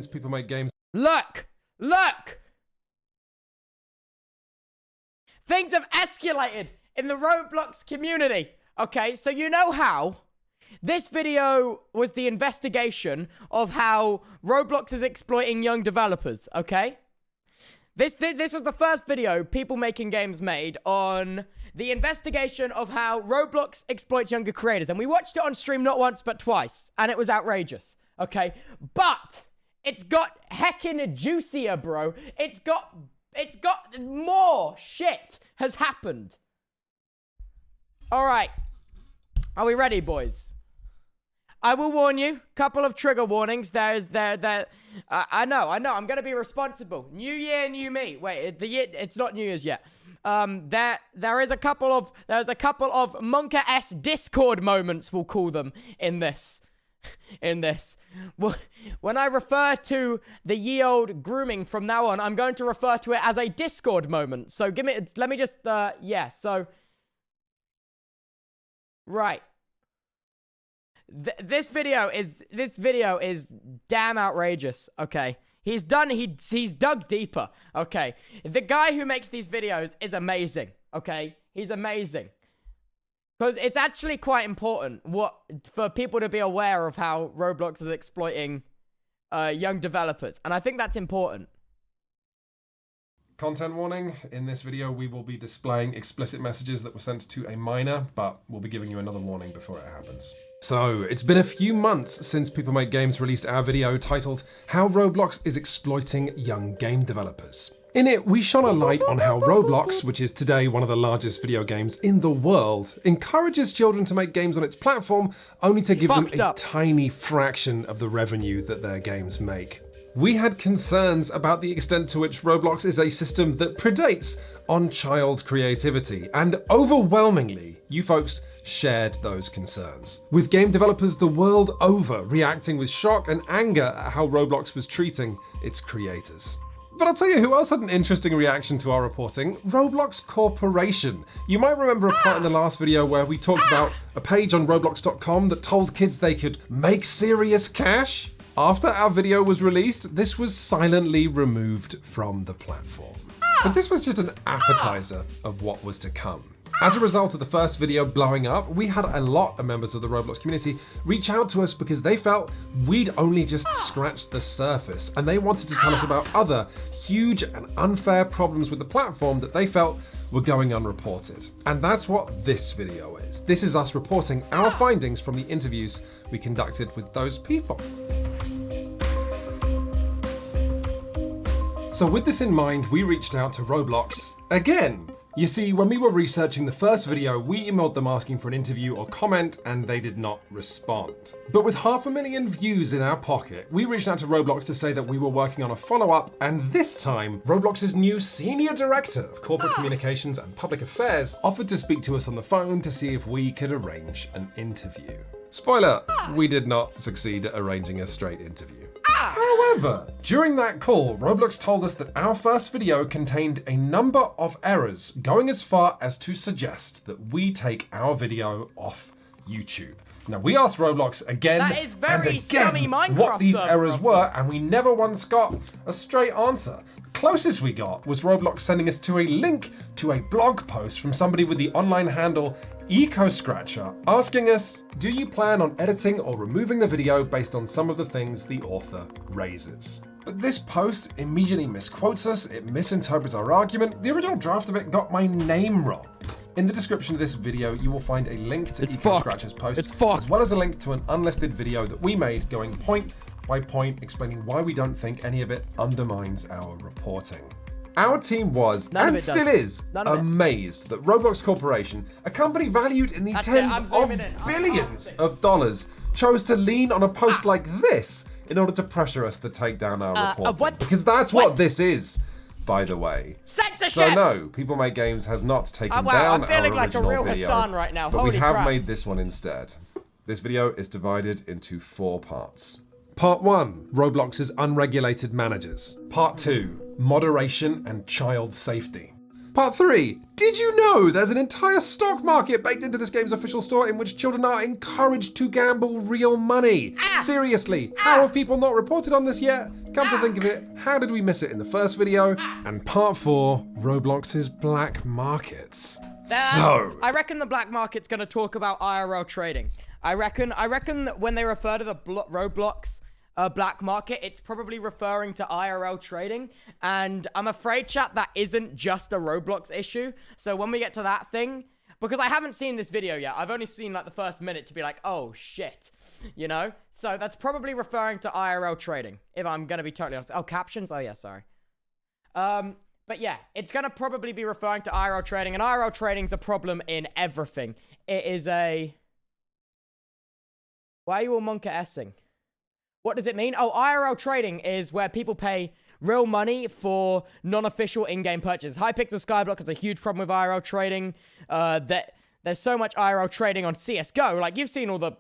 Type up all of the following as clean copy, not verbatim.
People make games. Look! Look! Things have escalated in the Roblox community. Okay, so you know how? This video was the investigation of how Roblox is exploiting young developers, okay? This was the first video people making games made on the investigation of how Roblox exploits younger creators. And we watched it on stream not once but twice, and it was outrageous, okay? But it's got heckin' juicier, bro. It's got more shit has happened. All right. Are we ready, boys? I will warn you. Couple of trigger warnings. I know. I'm gonna be responsible. New year, new me. Wait, it's not New Year's yet. There's a couple of Monka-S Discord moments, we'll call them, in this. When I refer to the ye old grooming from now on, I'm going to refer to it as a Discord moment. So let me just, right. This video is damn outrageous, okay? He's dug deeper, okay? The guy who makes these videos is amazing, okay? He's amazing. Because it's actually quite important for people to be aware of how Roblox is exploiting young developers. And I think that's important. Content warning. In this video, we will be displaying explicit messages that were sent to a minor, but we'll be giving you another warning before it happens. So, it's been a few months since People Make Games released our video titled How Roblox is Exploiting Young Game Developers. In it, we shone a light on how Roblox, which is today one of the largest video games in the world, encourages children to make games on its platform only to give them a tiny fraction of the revenue that their games make. We had concerns about the extent to which Roblox is a system that predates on child creativity, and overwhelmingly, you folks shared those concerns. With game developers the world over reacting with shock and anger at how Roblox was treating its creators. But I'll tell you who else had an interesting reaction to our reporting: Roblox Corporation. You might remember a part in the last video where we talked about a page on Roblox.com that told kids they could make serious cash. After our video was released, this was silently removed from the platform. But this was just an appetizer of what was to come. As a result of the first video blowing up, we had a lot of members of the Roblox community reach out to us because they felt we'd only just scratched the surface, and they wanted to tell us about other huge and unfair problems with the platform that they felt were going unreported. And that's what this video is. This is us reporting our findings from the interviews we conducted with those people. So with this in mind, we reached out to Roblox again. You see, when we were researching the first video, we emailed them asking for an interview or comment, and they did not respond. But with 500,000 views in our pocket, we reached out to Roblox to say that we were working on a follow-up, and this time, Roblox's new Senior Director of Corporate Communications and Public Affairs offered to speak to us on the phone to see if we could arrange an interview. Spoiler, we did not succeed at arranging a straight interview. However, during that call, Roblox told us that our first video contained a number of errors, going as far as to suggest that we take our video off YouTube. Now, we asked Roblox again and again what these errors were, and we never once got a straight answer. Closest we got was Roblox sending us to a link to a blog post from somebody with the online handle EcoScratcher, asking us, do you plan on editing or removing the video based on some of the things the author raises? But this post immediately misquotes us, it misinterprets our argument. The original draft of it got my name wrong. In the description of this video, you will find a link to EcoScratcher's post, as well as a link to an unlisted video that we made going point by point, explaining why we don't think any of it undermines our reporting. Our team was, and still is, amazed that Roblox Corporation, a company valued in the tens of billions of dollars, chose to lean on a post like this in order to pressure us to take down our reporting. Because that's what this is, by the way. Censorship! So no, People Make Games has not taken down our original like a real video, Hassan right now. but Holy we have crap. made this one instead. This video is divided into 4 parts. Part 1, Roblox's unregulated managers. Part 2, moderation and child safety. Part 3. Did you know there's an entire stock market baked into this game's official store in which children are encouraged to gamble real money? Seriously, how have people not reported on this yet? Come to think of it, how did we miss it in the first video? And Part 4, Roblox's black markets. I reckon the black market's going to talk about IRL trading. I reckon that when they refer to the Roblox black market, it's probably referring to IRL trading. And I'm afraid, chat, that isn't just a Roblox issue. So when we get to that thing, because I haven't seen this video yet, I've only seen like the first minute to be like, oh shit, you know? So that's probably referring to IRL trading, if I'm going to be totally honest. Oh, captions? Oh yeah, sorry. But yeah, it's going to probably be referring to IRL trading, and IRL trading's a problem in everything. It is a... Why are you all monka-essing? What does it mean? Oh, IRL trading is where people pay real money for non-official in-game purchases. Hypixel Skyblock has a huge problem with IRL trading. There's so much IRL trading on CSGO. Like, you've seen all the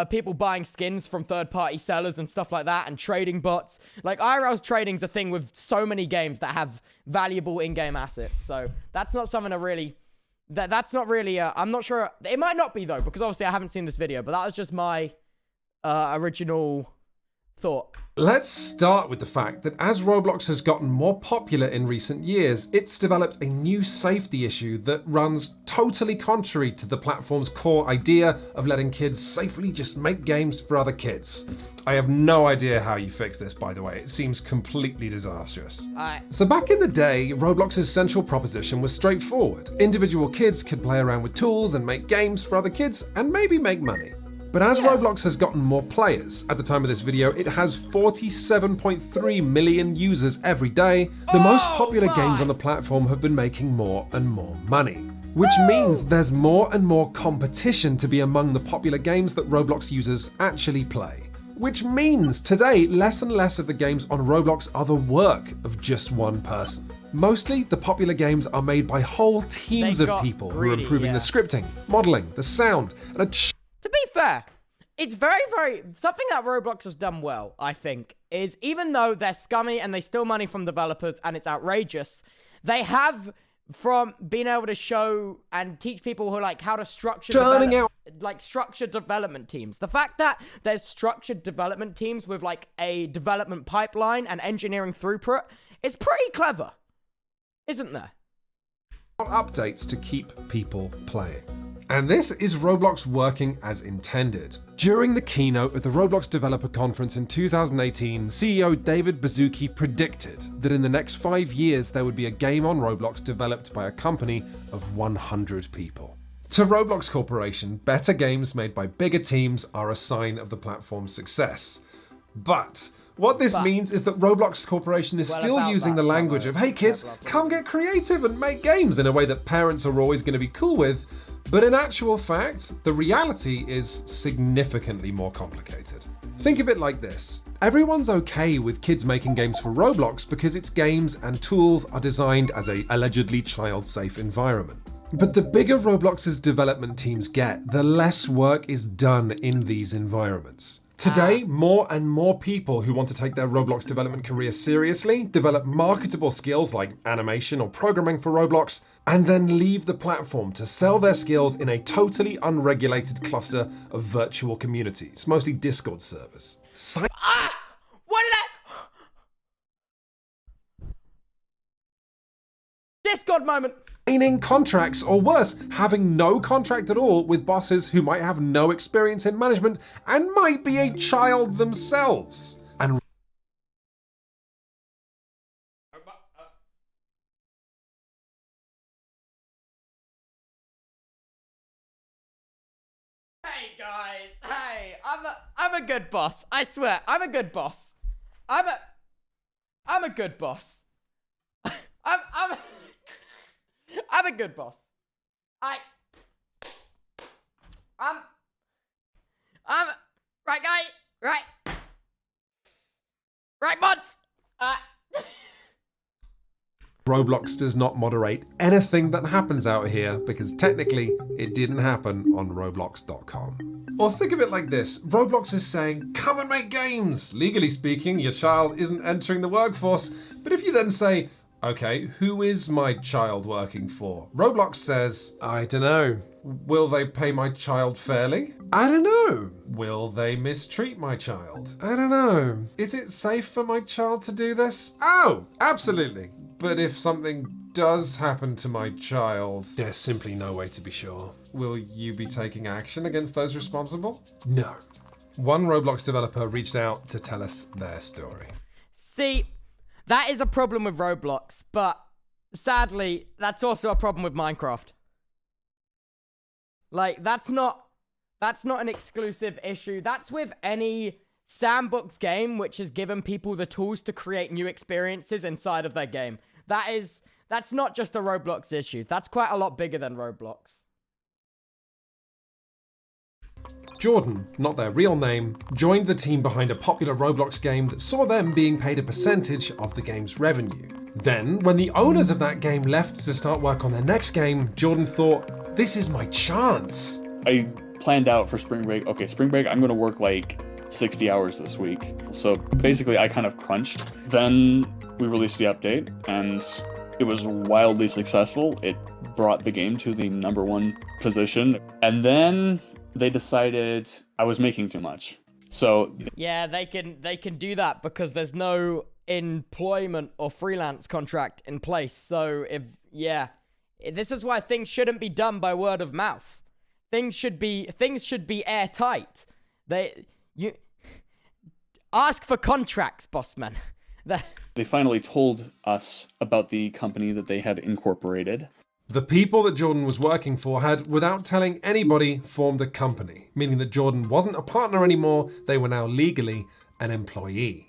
people buying skins from third-party sellers and stuff like that, and trading bots. Like, IRL trading's a thing with so many games that have valuable in-game assets. So that's not something to really... That's not really... I'm not sure... It might not be, though, because obviously I haven't seen this video, but that was just my original thought. Let's start with the fact that as Roblox has gotten more popular in recent years, it's developed a new safety issue that runs totally contrary to the platform's core idea of letting kids safely just make games for other kids. I have no idea how you fix this, by the way. It seems completely disastrous. So back in the day, Roblox's central proposition was straightforward. Individual kids could play around with tools and make games for other kids and maybe make money. But as Roblox has gotten more players, at the time of this video, it has 47.3 million users every day. The most popular games on the platform have been making more and more money. Which means there's more and more competition to be among the popular games that Roblox users actually play. Which means today, less and less of the games on Roblox are the work of just one person. Mostly, the popular games are made by whole teams of people who are improving the scripting, modeling, the sound, and to be fair, it's very, something that Roblox has done well, I think, is even though they're scummy and they steal money from developers and it's outrageous, they have, from being able to show and teach people who like how to structure structured development teams. The fact that there's structured development teams with like a development pipeline and engineering throughput is pretty clever, isn't there? Updates to keep people playing. And this is Roblox working as intended. During the keynote at the Roblox Developer Conference in 2018, CEO David Baszucki predicted that in the next 5 years there would be a game on Roblox developed by a company of 100 people. To Roblox Corporation, better games made by bigger teams are a sign of the platform's success. But what this means is that Roblox Corporation is still using the language of, hey kids, come get creative and make games in a way that parents are always going to be cool with. But in actual fact, the reality is significantly more complicated. Think of it like this. Everyone's okay with kids making games for Roblox because its games and tools are designed as a allegedly child-safe environment. But the bigger Roblox's development teams get, the less work is done in these environments. Today, more and more people who want to take their Roblox development career seriously develop marketable skills like animation or programming for Roblox, and then leave the platform to sell their skills in a totally unregulated cluster of virtual communities, mostly Discord servers. What did I... Discord moment! Signing contracts, or worse, having no contract at all with bosses who might have no experience in management and might be a child themselves. And hey guys, hey, I'm a good boss. I swear, I'm a good boss. I'm a good boss. I'm a good boss. I'm right guy, right mods. Roblox does not moderate anything that happens out here because technically it didn't happen on Roblox.com. Or think of it like this, Roblox is saying, come and make games. Legally speaking, your child isn't entering the workforce, but if you then say, Okay, who is my child working for? Roblox says, I don't know. Will they pay my child fairly? I don't know. Will they mistreat my child? I don't know. Is it safe for my child to do this? Oh, absolutely. But if something does happen to my child, there's simply no way to be sure. Will you be taking action against those responsible? No. One Roblox developer reached out to tell us their story. See, that is a problem with Roblox, but sadly, that's also a problem with Minecraft. Like, that's not an exclusive issue. That's with any sandbox game which has given people the tools to create new experiences inside of their game. That's not just a Roblox issue. That's quite a lot bigger than Roblox. Jordan, not their real name, joined the team behind a popular Roblox game that saw them being paid a percentage of the game's revenue. Then, when the owners of that game left to start work on their next game, Jordan thought, this is my chance. I planned out for spring break, okay, spring break, I'm gonna work like 60 hours this week. So basically I kind of crunched. Then we released the update and it was wildly successful. It brought the game to the #1 position. And then they decided I was making too much. So yeah, they can do that because there's no employment or freelance contract in place. So this is why things shouldn't be done by word of mouth. Things should be airtight. You ask for contracts, bossman. They finally told us about the company that they had incorporated. The people that Jordan was working for had, without telling anybody, formed a company, meaning that Jordan wasn't a partner anymore, they were now legally an employee.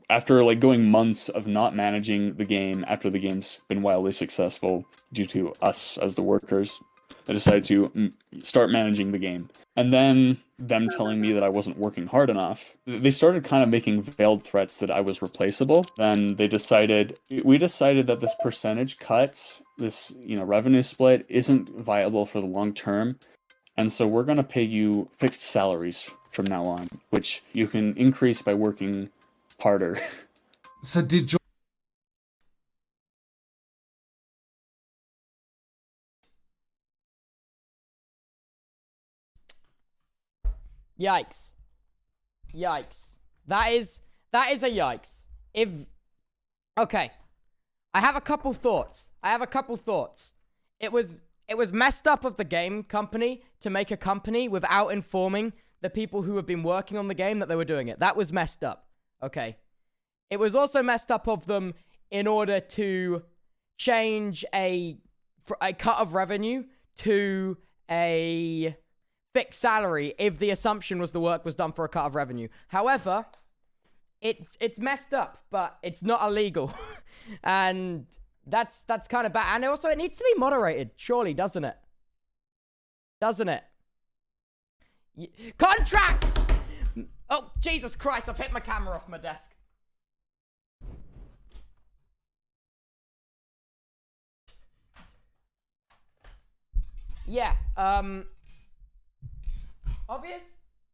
After like going months of not managing the game, after the game's been wildly successful due to us as the workers, I decided to start managing the game. And then them telling me that I wasn't working hard enough, they started kind of making veiled threats that I was replaceable. Then we decided that this percentage cut, this revenue split isn't viable for the long term. And so we're going to pay you fixed salaries from now on, which you can increase by working harder. So did Jordan... Yikes. That is a yikes. Okay. I have a couple thoughts. It was messed up of the game company to make a company without informing the people who have been working on the game that they were doing it. That was messed up. Okay. It was also messed up of them in order to change a cut of revenue to a fixed salary if the assumption was the work was done for a cut of revenue. However, it's messed up, but it's not illegal. And that's kind of bad. And also it needs to be moderated, surely, doesn't it? Contracts! Oh, Jesus Christ, I've hit my camera off my desk. Yeah, obvious?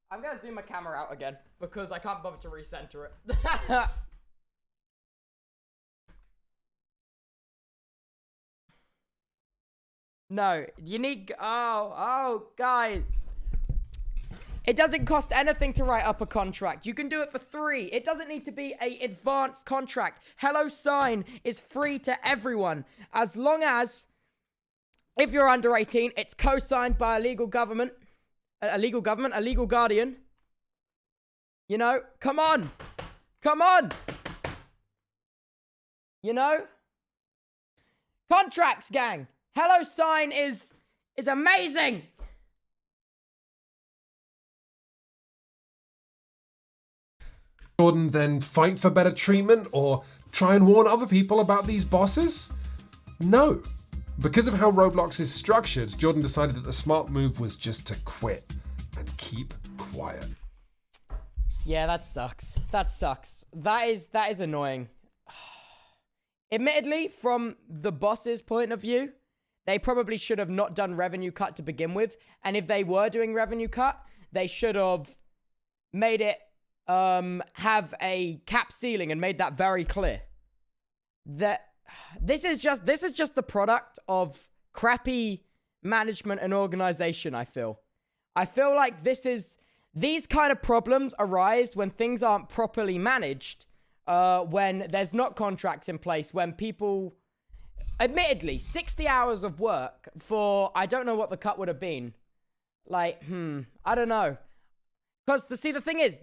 I'm gonna zoom my camera out again because I can't bother to recenter it. No, you need... Oh, guys. It doesn't cost anything to write up a contract. You can do it for free. It doesn't need to be an advanced contract. HelloSign is free to everyone. As long as, if you're under 18, it's co-signed by a legal guardian. You know, come on. You know? Contracts, gang. HelloSign is amazing. Jordan then fight for better treatment or try and warn other people about these bosses? No. Because of how Roblox is structured, Jordan decided that the smart move was just to quit and keep quiet. Yeah, that sucks. That is annoying. Admittedly, from the boss's point of view, they probably should have not done revenue cut to begin with. And if they were doing revenue cut, they should have made it have a cap ceiling and made that very clear. That this is just the product of crappy management and organization, I feel. I feel like these kind of problems arise when things aren't properly managed, when there's not contracts in place, when people, admittedly, 60 hours of work for, I don't know what the cut would have been. Like, I don't know. Because, the thing is,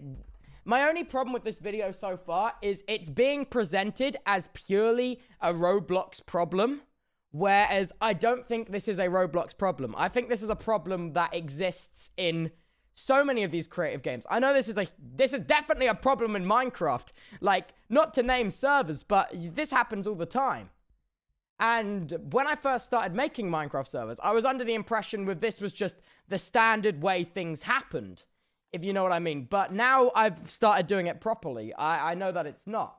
my only problem with this video so far is it's being presented as purely a Roblox problem, whereas I don't think this is a Roblox problem. I think this is a problem that exists in so many of these creative games. I know this is definitely a problem in Minecraft. Like, not to name servers, but this happens all the time. And when I first started making Minecraft servers, I was under the impression with this was just the standard way things happened, if you know what I mean. But now I've started doing it properly. I know that it's not.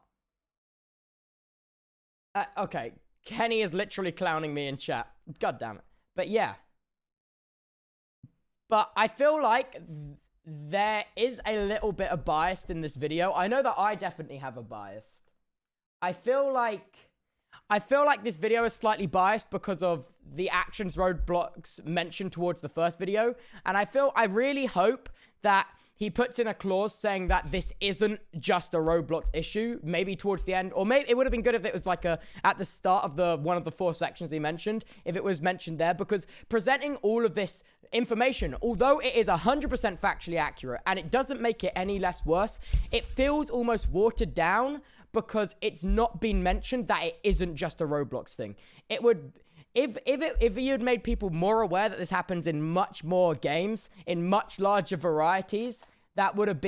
Okay, Kenny is literally clowning me in chat. God damn it. But yeah. But I feel like there is a little bit of bias in this video. I know that I definitely have a bias. I feel like this video is slightly biased because of the actions Roblox mentioned towards the first video. And I really hope that he puts in a clause saying that this isn't just a Roblox issue, maybe towards the end, or maybe it would have been good if it was like at the start of one of the 4 sections he mentioned, if it was mentioned there, because presenting all of this information, although it is 100% factually accurate and it doesn't make it any less worse, it feels almost watered down because it's not been mentioned that it isn't just a Roblox thing. It would, if you had made people more aware that this happens in much more games, in much larger varieties, that would have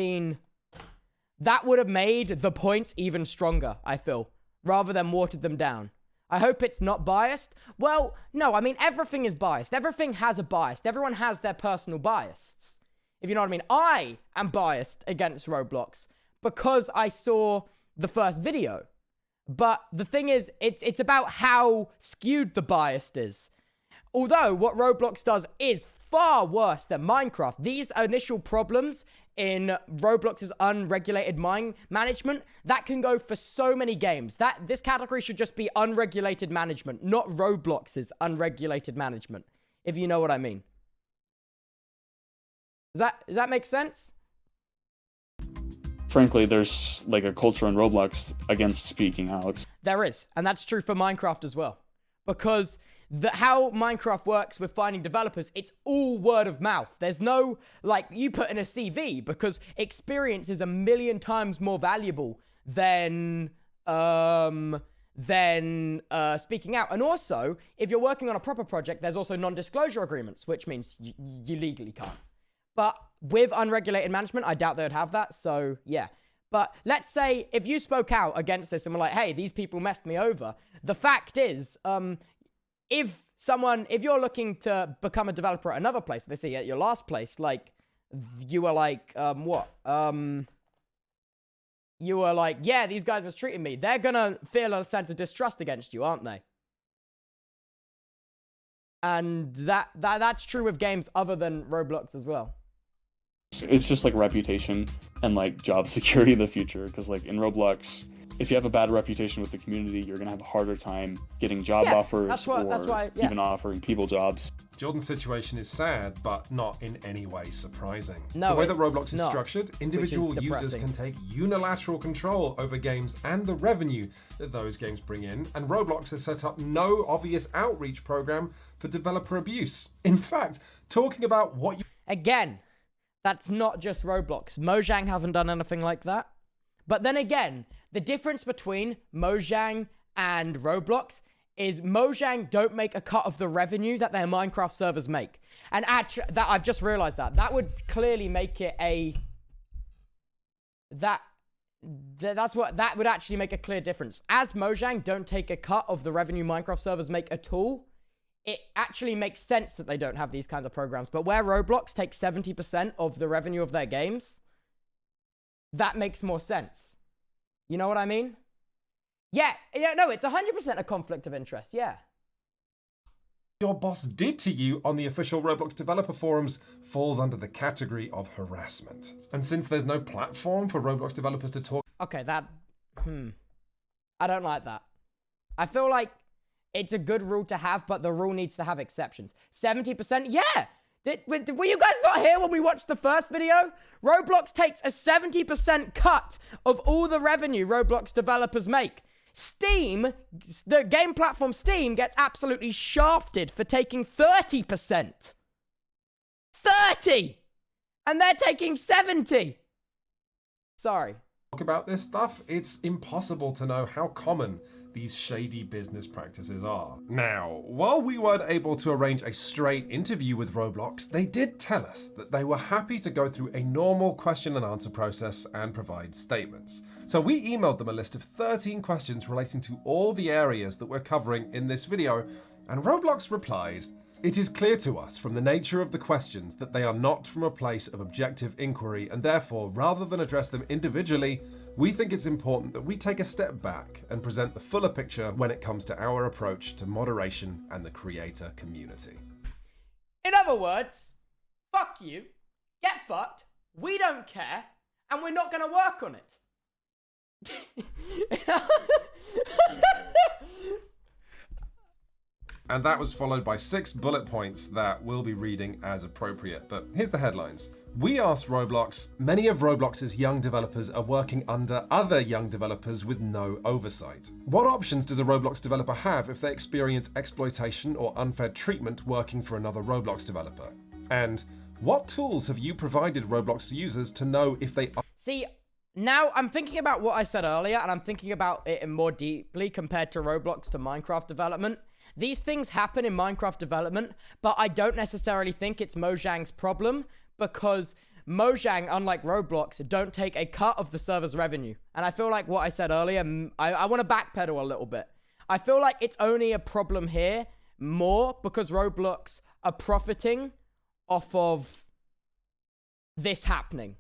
made the points even stronger, I feel, rather than watered them down. I hope it's not biased. Well, no, I mean, everything is biased. Everything has a bias. Everyone has their personal bias. If you know what I mean. I am biased against Roblox because I saw the first video. But the thing is, it's about how skewed the bias is. Although what Roblox does is far worse than Minecraft. These initial problems in Roblox's unregulated mine management, that can go for so many games. This category should just be unregulated management, not Roblox's unregulated management, if you know what I mean. Does that make sense? Frankly, there's like a culture in Roblox against speaking out. There is, and that's true for Minecraft as well. Because how Minecraft works with finding developers, it's all word of mouth. There's no, like, you put in a CV, because experience is 1,000,000 times more valuable than speaking out. And also, if you're working on a proper project, there's also non-disclosure agreements, which means you legally can't. But with unregulated management, I doubt they would have that, so yeah. But let's say if you spoke out against this and were like, hey, these people messed me over, the fact is, if you're looking to become a developer at another place, let's say at your last place, like, you were like, you were like, yeah, these guys mistreating me, they're gonna feel a sense of distrust against you, aren't they? And that's true with games other than Roblox as well. It's just like reputation and like job security in the future, because like in Roblox, if you have a bad reputation with the community, you're gonna have a harder time getting job offers or even offering people jobs. Jordan's situation is sad, but not in any way surprising. No, the way that Roblox is structured, individual users depressing. can take unilateral control over games and the revenue that those games bring in, and Roblox has set up no obvious outreach program for developer abuse. In fact, talking about what you... Again, that's not just Roblox. Mojang haven't done anything like that. But then again, the difference between Mojang and Roblox is Mojang don't make a cut of the revenue that their Minecraft servers make. And actually, that I've just realized that would clearly make it a... That would actually make a clear difference. As Mojang don't take a cut of the revenue Minecraft servers make at all, it actually makes sense that they don't have these kinds of programs. But where Roblox takes 70% of the revenue of their games, that makes more sense. You know what I mean? Yeah, no, it's 100% a conflict of interest, yeah. Your boss did to you on the official Roblox developer forums falls under the category of harassment. And since there's no platform for Roblox developers to talk... Okay, I don't like that. I feel like it's a good rule to have, but the rule needs to have exceptions. 70%, yeah. Were you guys not here when we watched the first video? Roblox takes a 70% cut of all the revenue Roblox developers make. Steam, the game platform Steam, gets absolutely shafted for taking 30%. 30! And they're taking 70! Sorry. Talk about this stuff, it's impossible to know how common these shady business practices are. Now, while we weren't able to arrange a straight interview with Roblox, they did tell us that they were happy to go through a normal question and answer process and provide statements. So we emailed them a list of 13 questions relating to all the areas that we're covering in this video, and Roblox replied, "It is clear to us from the nature of the questions that they are not from a place of objective inquiry, and therefore, rather than address them individually, we think it's important that we take a step back and present the fuller picture when it comes to our approach to moderation and the creator community." In other words, fuck you, get fucked, we don't care, and we're not going to work on it. And that was followed by 6 bullet points that we'll be reading as appropriate. But here's the headlines. We asked Roblox, many of Roblox's young developers are working under other young developers with no oversight. What options does a Roblox developer have if they experience exploitation or unfair treatment working for another Roblox developer? And what tools have you provided Roblox users to know if they are... See, now I'm thinking about what I said earlier, and I'm thinking about it more deeply compared to Roblox to Minecraft development. These things happen in Minecraft development, but I don't necessarily think it's Mojang's problem, because Mojang, unlike Roblox, don't take a cut of the server's revenue. And I feel like what I said earlier, I want to backpedal a little bit. I feel like it's only a problem here more because Roblox are profiting off of this happening.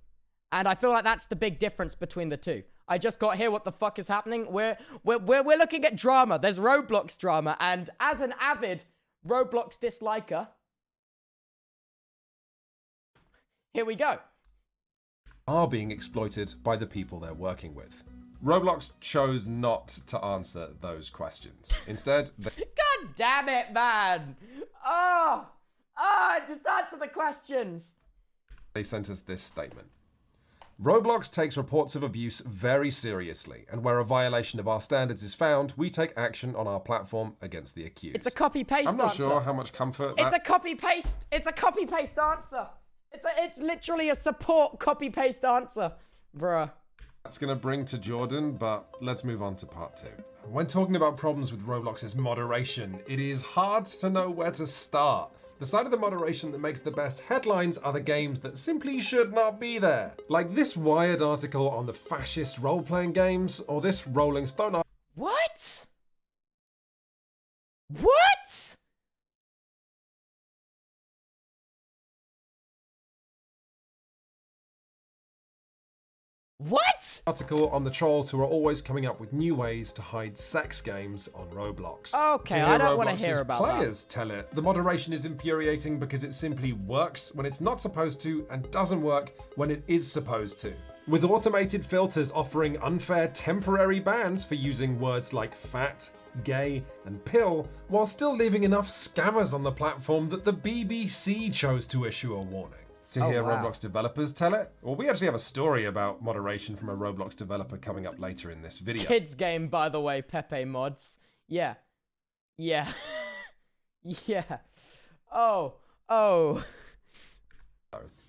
And I feel like that's the big difference between the two. I just got here. What the fuck is happening? We're looking at drama. There's Roblox drama. And as an avid Roblox disliker, here we go. Are being exploited by the people they're working with. Roblox chose not to answer those questions. Instead, God damn it, man. Just answer the questions. They sent us this statement. Roblox takes reports of abuse very seriously, and where a violation of our standards is found, we take action on our platform against the accused. It's a copy-paste answer. I'm not sure how much comfort It's a copy-paste answer. It's literally a support copy-paste answer. Bruh. That's going to bring to Jordan, but let's move on to part 2. When talking about problems with Roblox's moderation, it is hard to know where to start. The side of the moderation that makes the best headlines are the games that simply should not be there. Like this Wired article on the fascist role-playing games, or this Rolling Stone article. What? What? What? Article on the trolls who are always coming up with new ways to hide sex games on Roblox. Okay, I don't want to hear about that. Players tell it. The moderation is infuriating because it simply works when it's not supposed to and doesn't work when it is supposed to. With automated filters offering unfair temporary bans for using words like fat, gay, and pill, while still leaving enough scammers on the platform that the BBC chose to issue a warning. To hear Roblox developers tell it? Well, we actually have a story about moderation from a Roblox developer coming up later in this video. Kids game, by the way, Pepe mods. Yeah. Yeah. Yeah. Oh.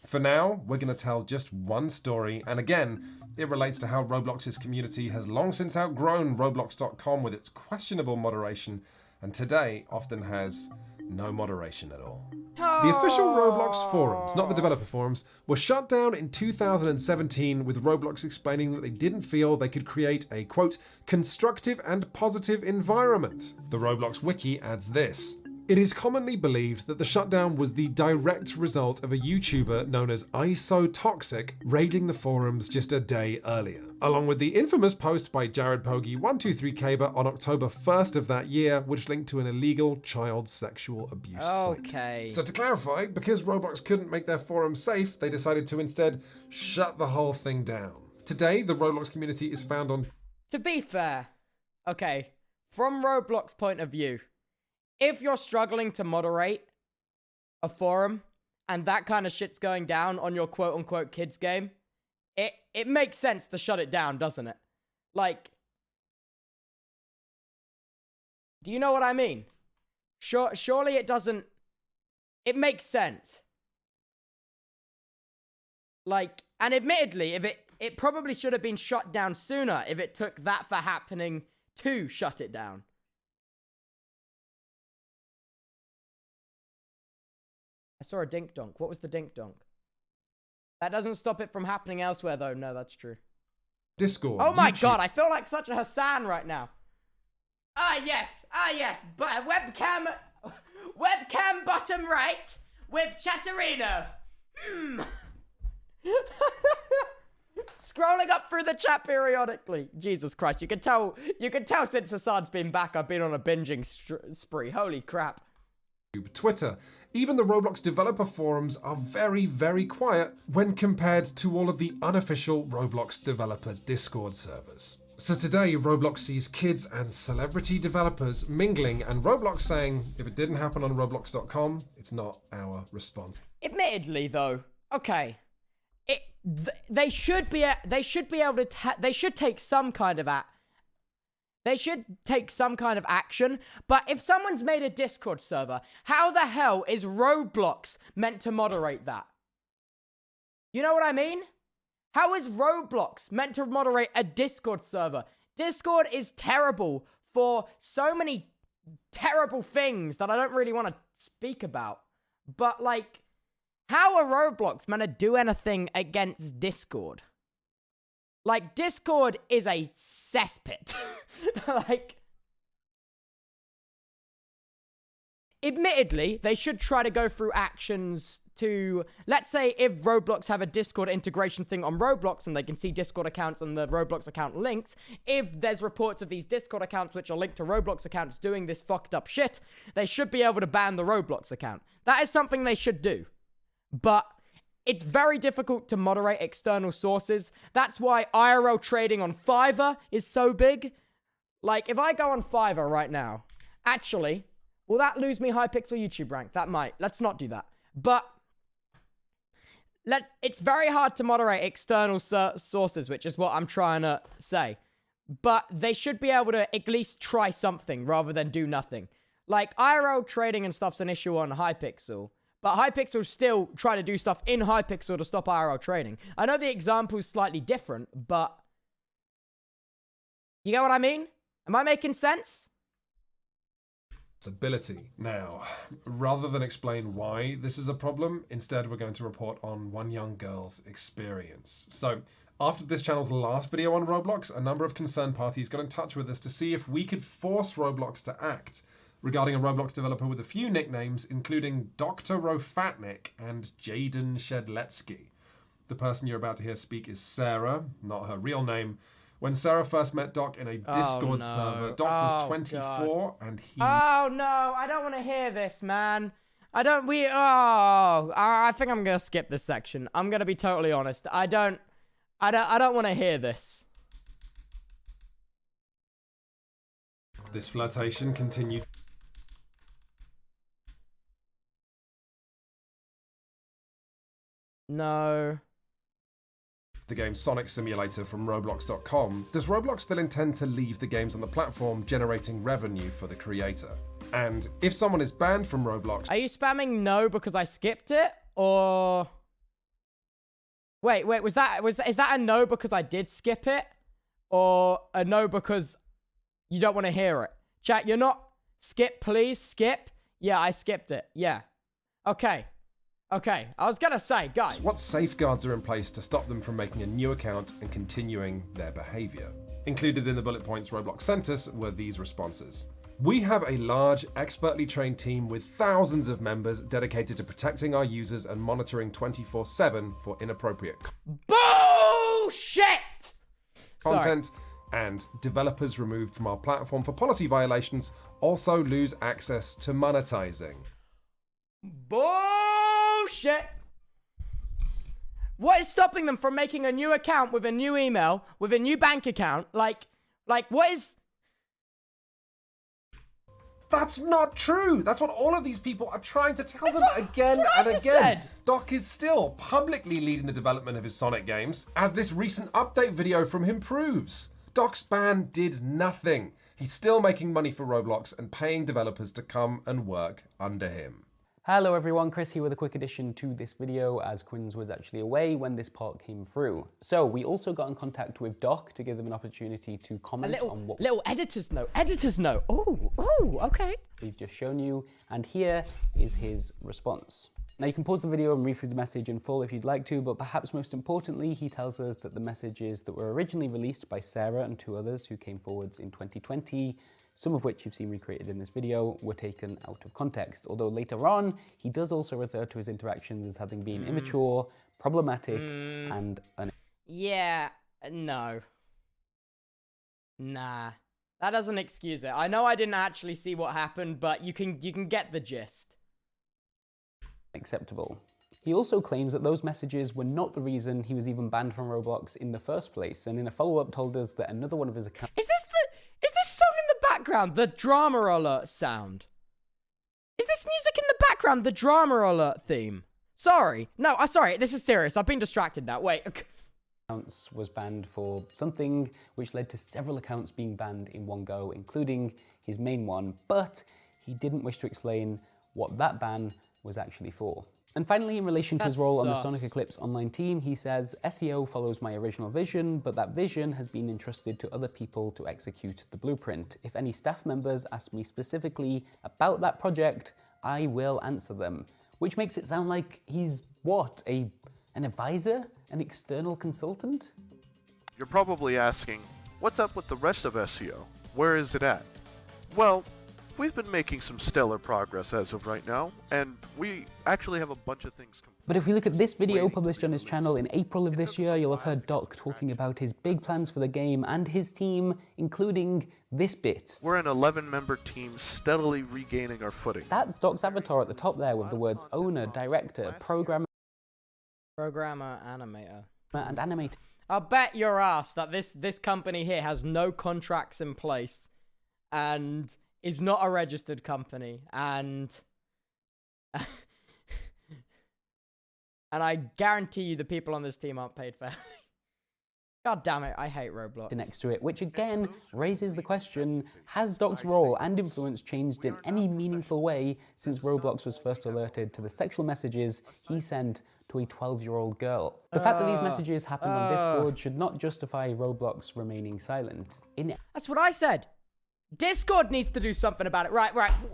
For now, we're going to tell just one story, and again, it relates to how Roblox's community has long since outgrown Roblox.com with its questionable moderation, and today often has no moderation at all. The official Roblox forums, not the developer forums, were shut down in 2017 with Roblox explaining that they didn't feel they could create a, quote, constructive and positive environment. The Roblox wiki adds this. It is commonly believed that the shutdown was the direct result of a YouTuber known as IsoToxic raiding the forums just a day earlier, along with the infamous post by Jared Pogi123Kaber on October 1st of that year, which linked to an illegal child sexual abuse site. So to clarify, because Roblox couldn't make their forum safe, they decided to instead shut the whole thing down. Today, the Roblox community is found on... To be fair, okay, from Roblox point of view, if you're struggling to moderate a forum and that kind of shit's going down on your quote-unquote kids game, it makes sense to shut it down, doesn't it? Like, do you know what I mean? Surely it doesn't... It makes sense. Like, and admittedly, if it probably should have been shut down sooner if it took that for happening to shut it down. I saw a dink donk. What was the dink donk? That doesn't stop it from happening elsewhere, though. No, that's true. Discord. Oh my YouTube. god, I feel like such a Hassan right now. Ah, yes. But webcam bottom right with Chatterino. Scrolling up through the chat periodically. Jesus Christ, you can tell since Hassan's been back, I've been on a binging spree. Holy crap. Twitter. Even the Roblox developer forums are very, very quiet when compared to all of the unofficial Roblox developer Discord servers. So today, Roblox sees kids and celebrity developers mingling, and Roblox saying, if it didn't happen on Roblox.com, it's not our response. Admittedly, though, okay, they should able to. They should take some kind of They should take some kind of action. But if someone's made a Discord server, how the hell is Roblox meant to moderate that? You know what I mean? How is Roblox meant to moderate a Discord server? Discord is terrible for so many terrible things that I don't really want to speak about. But, like, how are Roblox meant to do anything against Discord? Like, Discord is a cesspit. Like, admittedly, they should try to go through actions to, let's say if Roblox have a Discord integration thing on Roblox and they can see Discord accounts and the Roblox account links, if there's reports of these Discord accounts which are linked to Roblox accounts doing this fucked up shit, they should be able to ban the Roblox account. That is something they should do. But it's very difficult to moderate external sources. That's why IRL trading on Fiverr is so big. Like, if I go on Fiverr right now, actually, will that lose me Hypixel YouTube rank? That might. Let's not do that. But it's very hard to moderate external sources, which is what I'm trying to say. But they should be able to at least try something rather than do nothing. Like, IRL trading and stuff's an issue on Hypixel. But Hypixel still try to do stuff in Hypixel to stop IRL trading. I know the example's slightly different, but you get what I mean? Am I making sense? Ability. Now, rather than explain why this is a problem, instead we're going to report on one young girl's experience. So, after this channel's last video on Roblox, a number of concerned parties got in touch with us to see if we could force Roblox to act regarding a Roblox developer with a few nicknames, including Dr. Rofatnik and Jaden Shedletsky. The person you're about to hear speak is Sarah, not her real name. When Sarah first met Doc in a Discord server, Doc was 24 God. And he... Oh no, I don't want to hear this, man. I think I'm going to skip this section. I'm going to be totally honest. I don't want to hear this. This flirtation continued. No. The game Sonic Simulator from Roblox.com, does Roblox still intend to leave the games on the platform generating revenue for the creator? And if someone is banned from Roblox... Are you spamming no because I skipped it? Or... Wait, is that a no because I did skip it? Or a no because you don't want to hear it? Chat, you're not... Skip, please, skip. Yeah, I skipped it. Yeah. Okay. Okay, I was gonna say, guys. What safeguards are in place to stop them from making a new account and continuing their behavior? Included in the bullet points Roblox sent us were these responses. We have a large, expertly trained team with thousands of members dedicated to protecting our users and monitoring 24/7 for inappropriate bullshit content. And developers removed from our platform for policy violations also lose access to monetizing. Bullshit. What is stopping them from making a new account with a new email, with a new bank account? Like what is... That's not true. That's what all of these people are trying to tell them again that's and what I just again. said. Doc is still publicly leading the development of his Sonic games, as this recent update video from him proves. Doc's ban did nothing. He's still making money for Roblox and paying developers to come and work under him. Hello everyone, Chris here with a quick addition to this video as Quinns was actually away when this part came through. So we also got in contact with Doc to give them an opportunity to comment on what little editor's note. Oh, okay. we've just shown you, and here is his response. Now you can pause the video and read through the message in full if you'd like to, but perhaps most importantly, he tells us that the messages that were originally released by Sarah and 2 others who came forwards in 2020, some of which you've seen recreated in this video, were taken out of context. Although later on, he does also refer to his interactions as having been immature, problematic, and Yeah, no. Nah. That doesn't excuse it. I know I didn't actually see what happened, but you can get the gist. unacceptable. He also claims that those messages were not the reason he was even banned from Roblox in the first place, and in a follow-up told us that another one of his accounts Is this song in the background the drama alert sound? Is this music in the background the drama alert theme? Sorry. No, sorry. This is serious. I've been distracted now. Wait. was banned for something which led to several accounts being banned in one go, including his main one, but he didn't wish to explain what that ban was actually for. And finally, in relation to his role on the Sonic Eclipse online team, he says, SEO follows my original vision, but that vision has been entrusted to other people to execute the blueprint. If any staff members ask me specifically about that project, I will answer them. Which makes it sound like he's, what, an advisor? An external consultant? You're probably asking, what's up with the rest of SEO? Where is it at? Well, we've been making some stellar progress as of right now, and we actually have a bunch of things But if we look at this video published on his channel in April of this year, you'll have heard Doc talking about his big plans for the game and his team, including this bit. We're an 11-member team steadily regaining our footing. That's Doc's avatar at the top there with the words owner, director, programmer, Animator. and animator. I'll bet your ass that this company here has no contracts in place and is not a registered company, and and I guarantee you the people on this team aren't paid fairly. God damn it, I hate Roblox. Next to it, which again raises the question, has Doc's role and influence changed in any meaningful way since Roblox was first alerted to the sexual messages he sent to a 12-year-old girl? The fact that these messages happened on Discord should not justify Roblox remaining silent. That's what I said. Discord needs to do something about it. Right.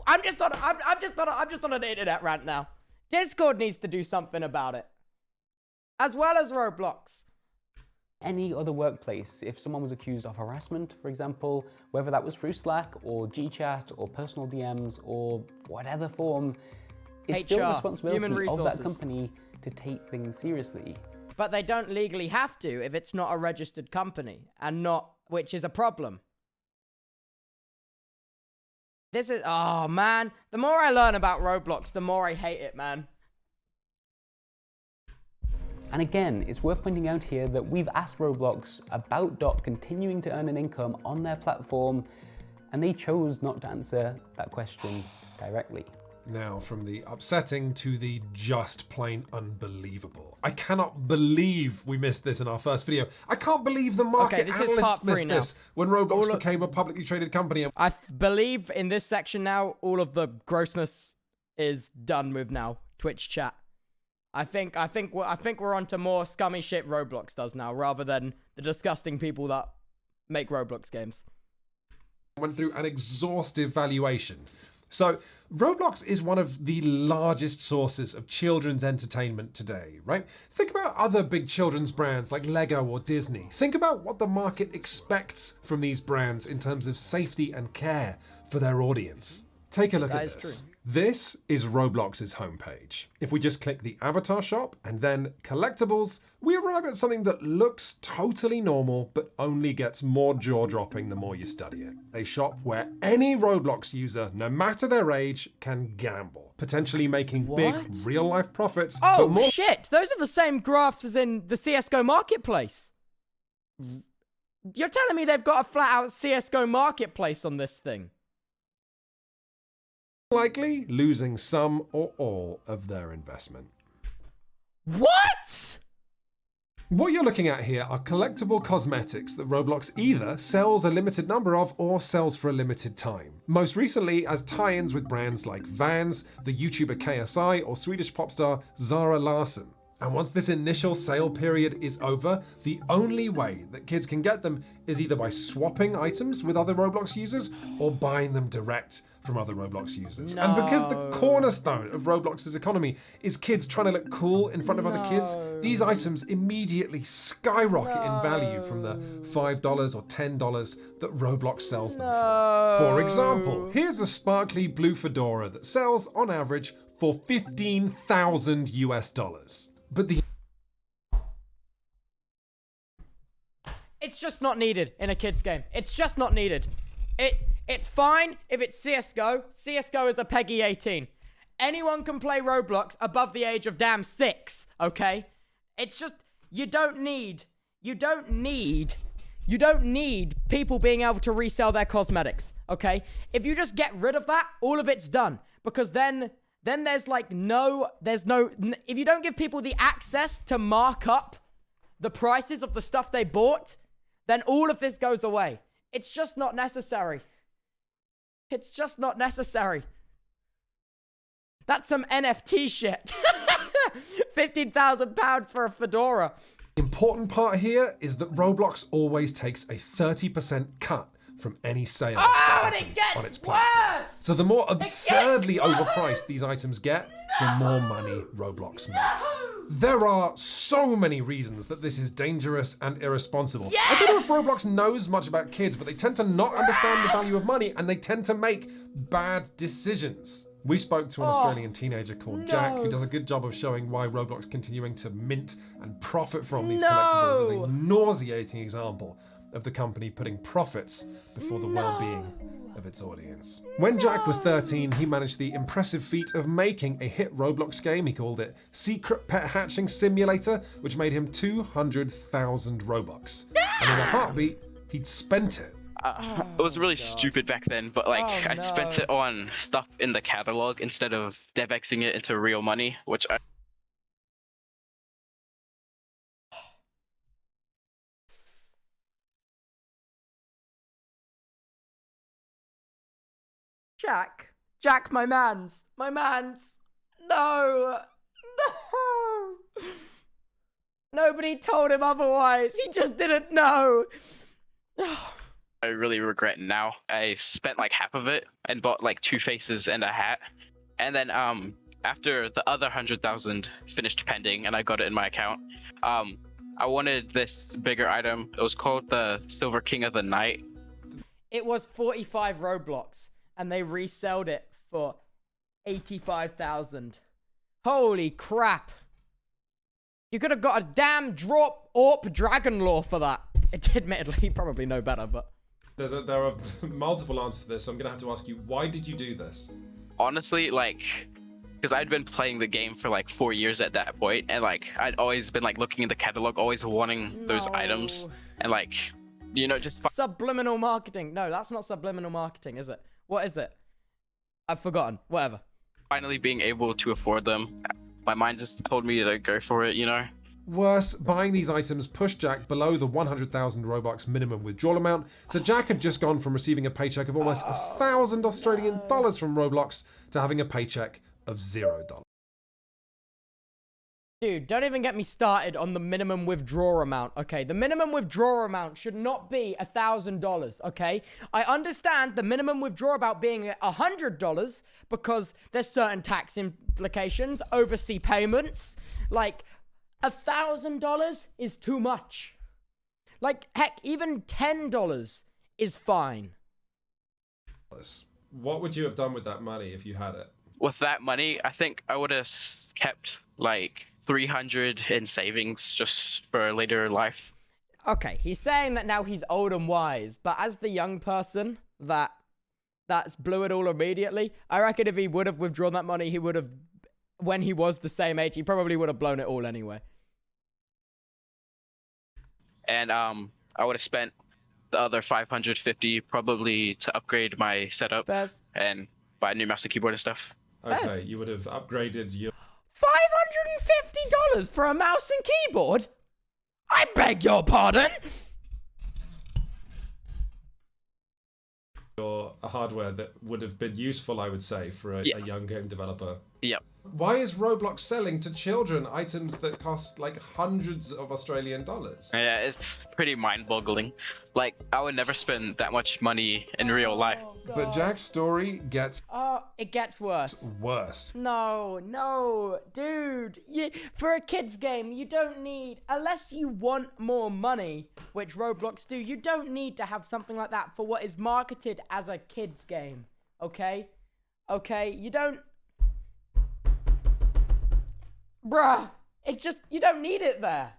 I'm just on an internet rant now. Discord needs to do something about it. As well as Roblox. Any other workplace, if someone was accused of harassment, for example, whether that was through Slack or GChat or personal DMs or whatever form, it's still the responsibility of that company to take things seriously. But they don't legally have to if it's not a registered company, and not, which is a problem. This is, oh man, the more I learn about Roblox, the more I hate it, man. And again, it's worth pointing out here that we've asked Roblox about Doc continuing to earn an income on their platform, and they chose not to answer that question directly. Now, from the upsetting to the just plain unbelievable. I cannot believe we missed this in our first video. I can't believe the market analysts missed this when Roblox became a publicly traded company. I believe in this section now, all of the grossness is done with now. Twitch chat. I think we're on to more scummy shit Roblox does now, rather than the disgusting people that make Roblox games. Went through an exhaustive valuation. So, Roblox is one of the largest sources of children's entertainment today, right? Think about other big children's brands like Lego or Disney. Think about what the market expects from these brands in terms of safety and care for their audience. Take a look at this. True. This is Roblox's homepage. If we just click the avatar shop and then collectibles, we arrive at something that looks totally normal, but only gets more jaw-dropping the more you study it. A shop where any Roblox user, no matter their age, can gamble, potentially making big real-life profits. Oh shit, those are the same graphs as in the CSGO marketplace. You're telling me they've got a flat-out CSGO marketplace on this thing? likely losing some or all of their investment. What? What you're looking at here are collectible cosmetics that Roblox either sells a limited number of or sells for a limited time. Most recently as tie-ins with brands like Vans, the YouTuber KSI, or Swedish pop star Zara Larsson. And once this initial sale period is over, the only way that kids can get them is either by swapping items with other Roblox users or buying them direct from other Roblox users. And because the cornerstone of Roblox's economy is kids trying to look cool in front of other kids, these items immediately skyrocket in value from the $5 or $10 that Roblox sells them for. For example, here's a sparkly blue fedora that sells on average for $15,000 US. But it's just not needed in a kid's game. It's just not needed. It's fine if it's CSGO. CSGO is a PEGI 18. Anyone can play Roblox above the age of damn 6, okay? It's just, you don't need people being able to resell their cosmetics, okay? If you just get rid of that, all of it's done. Because then there's like if you don't give people the access to mark up the prices of the stuff they bought, then all of this goes away. It's just not necessary. It's just not necessary. That's some NFT shit. £15,000 for a fedora. the important part here is that Roblox always takes a 30% cut from any sale and it gets on its platform. worse! So the more absurdly overpriced these items get, the more money Roblox makes. There are so many reasons that this is dangerous and irresponsible. I don't know if Roblox knows much about kids, but they tend to not understand the value of money and they tend to make bad decisions. We spoke to an Australian teenager called Jack, who does a good job of showing why Roblox continuing to mint and profit from these collectibles is a nauseating example of the company putting profits before the well-being of its audience. When Jack was 13, he managed the impressive feat of making a hit Roblox game. He called it Secret Pet Hatching Simulator, which made him 200,000 Robux. And in a heartbeat, he'd spent it. It was really stupid back then, but like I spent it on stuff in the catalog instead of DevXing it into real money, which I... Jack, my mans, no. Nobody told him otherwise. He just didn't know. I really regret now. I spent like half of it and bought like 2 faces and a hat. And then after the other 100,000 finished pending and I got it in my account, I wanted this bigger item. It was called the Silver King of the Night. It was 45 Roblox and they resold it for 85,000. Holy crap. You could have got a damn drop AWP Dragon Lore for that. Admittedly, you probably know better, but... There are multiple answers to this, so I'm going to have to ask you, why did you do this? Honestly, like, because I'd been playing the game for like 4 years at that point, and like, I'd always been like looking in the catalog, always wanting those items, and like, you know, just... Subliminal marketing. No, that's not subliminal marketing, is it? What is it? I've forgotten. Whatever. Finally being able to afford them, my mind just told me to go for it, you know? Worse, buying these items pushed Jack below the 100,000 Robux minimum withdrawal amount, so Jack had just gone from receiving a paycheck of almost 1,000 Australian dollars from Roblox to having a paycheck of $0. Dude, don't even get me started on the minimum withdrawal amount, okay? The minimum withdrawal amount should not be $1,000, okay? I understand the minimum withdrawal amount being $100 because there's certain tax implications, overseas payments, like... $1,000 is too much. Like, heck, even $10 is fine. What would you have done with that money if you had it? With that money, I think I would have kept like 300 in savings just for later life. Okay, he's saying that now he's old and wise, but as the young person that's blew it all immediately, I reckon if he would have withdrawn that money, he would have, when he was the same age, he probably would have blown it all anyway. And I would have spent the other 550 probably to upgrade my setup Fairs. and buy a new mouse and keyboard and stuff. Okay, Yes. you would have upgraded your $550 for a mouse and keyboard? I beg your pardon? hardware that would have been useful, I would say, for a young game developer. Yep. Why is Roblox selling to children items that cost like hundreds of Australian dollars? Yeah, it's pretty mind-boggling. Like, I would never spend that much money in real life. But Jack's story gets Oh, it gets worse. worse. No, dude. For a kid's game, you don't need, unless you want more money, which Roblox do, you don't need to have something like that for what is marketed as a kid's game. Okay? Okay? You don't... Bruh, you don't need it there.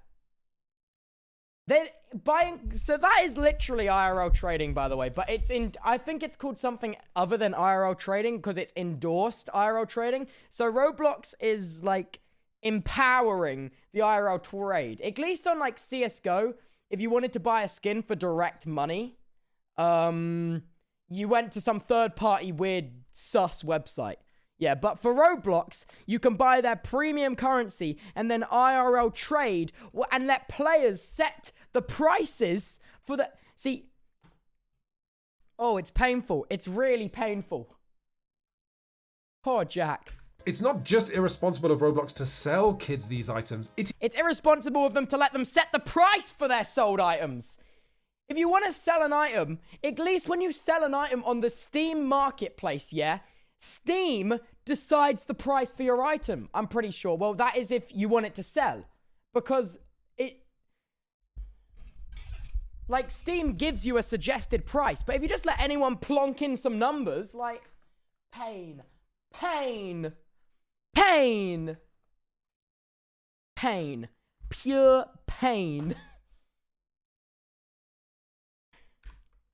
So that is literally IRL trading, by the way, but I think it's called something other than IRL trading because it's endorsed IRL trading. So Roblox is like empowering the IRL trade. At least on like CSGO, if you wanted to buy a skin for direct money, you went to some third-party weird sus website. Yeah, but for Roblox, you can buy their premium currency and then IRL trade and let players set the prices for the... See... Oh, it's painful. It's really painful. Poor Jack. It's not just irresponsible of Roblox to sell kids these items. It's irresponsible of them to let them set the price for their sold items. If you want to sell an item, at least when you sell an item on the Steam marketplace, yeah? Steam decides the price for your item, I'm pretty sure. Well, that is if you want it to sell. Because like, Steam gives you a suggested price. But if you just let anyone plonk in some numbers, like... Pain. Pure pain.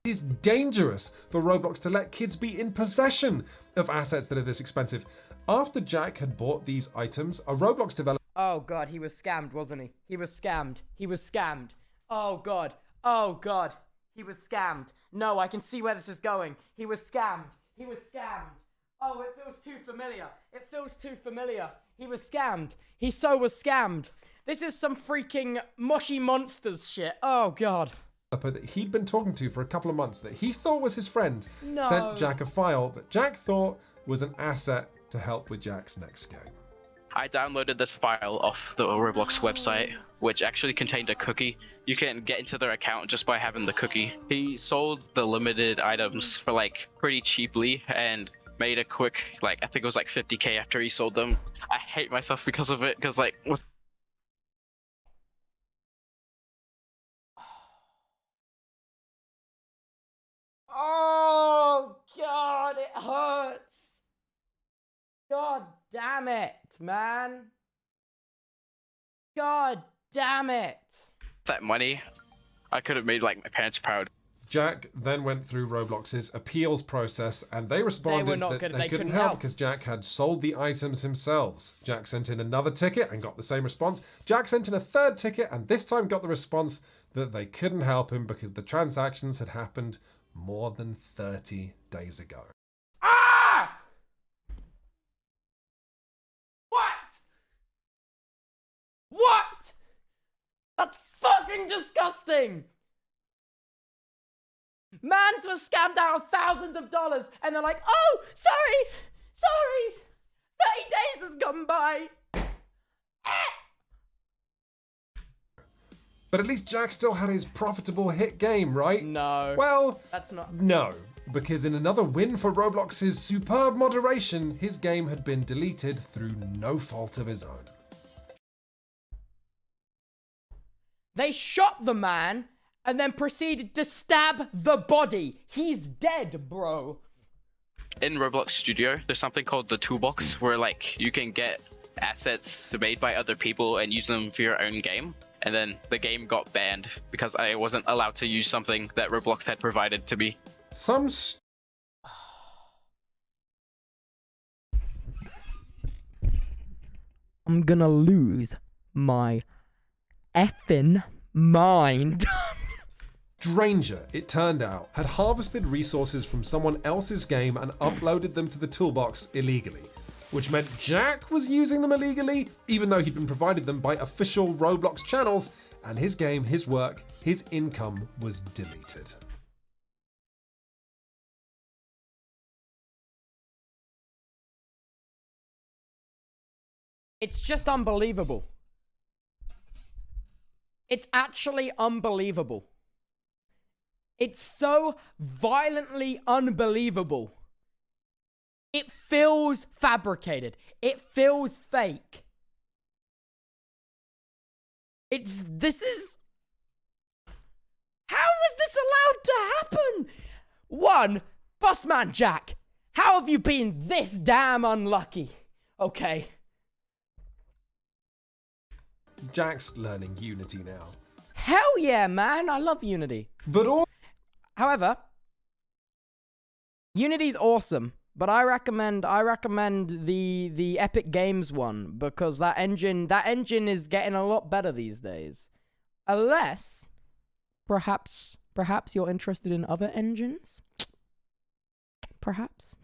It is dangerous for Roblox to let kids be in possession of assets that are this expensive. After Jack had bought these items, a Roblox developer... Oh god, he was scammed, wasn't he? He was scammed. Oh god. He was scammed. No, I can see where this is going. He was scammed. Oh, it feels too familiar. He was scammed. He so was scammed. This is some freaking Moshi Monsters shit. Oh god. That he'd been talking to for a couple of months that he thought was his friend No. sent Jack a file that Jack thought was an asset to help with Jack's next game. I downloaded this file off the Roblox website, which actually contained a cookie. You can get into their account just by having the cookie. He sold the limited items for like pretty cheaply and made a quick, like, I think it was like 50k after he sold them. I hate myself because of it, because like, with Oh god, it hurts. God damn it, man. God damn it. that money, I could have made like my parents proud. Jack then went through Roblox's appeals process, and they responded that they couldn't help because Jack had sold the items himself. Jack sent in another ticket and got the same response. Jack sent in a third ticket and this time got the response that they couldn't help him because the transactions had happened more than 30 days ago. Ah! What? That's fucking disgusting! Mans was scammed out of thousands of dollars, and they're like, oh, sorry, 30 days has gone by. But at least Jack still had his profitable hit game, right? No. Well, That's not... no, because in another win for Roblox's superb moderation, his game had been deleted through no fault of his own. They shot the man and then proceeded to stab the body. He's dead, bro. In Roblox Studio, there's something called the toolbox where like you can get assets made by other people and use them for your own game. And then the game got banned because I wasn't allowed to use something that Roblox had provided to me. I'm gonna lose my effing mind. Stranger, it turned out, had harvested resources from someone else's game and uploaded them to the toolbox illegally, which meant Jack was using them illegally, even though he'd been provided them by official Roblox channels, and his game, his work, his income was deleted. It's just unbelievable. It's actually unbelievable. It's so violently unbelievable. It feels fabricated. It feels fake. This is... How was this allowed to happen? One, Bossman Jack, how have you been this damn unlucky? Okay. Jack's learning Unity now. Hell yeah, man. I love Unity. But However, Unity's awesome, but I recommend the Epic Games one because that engine is getting a lot better these days. Unless perhaps you're interested in other engines? Perhaps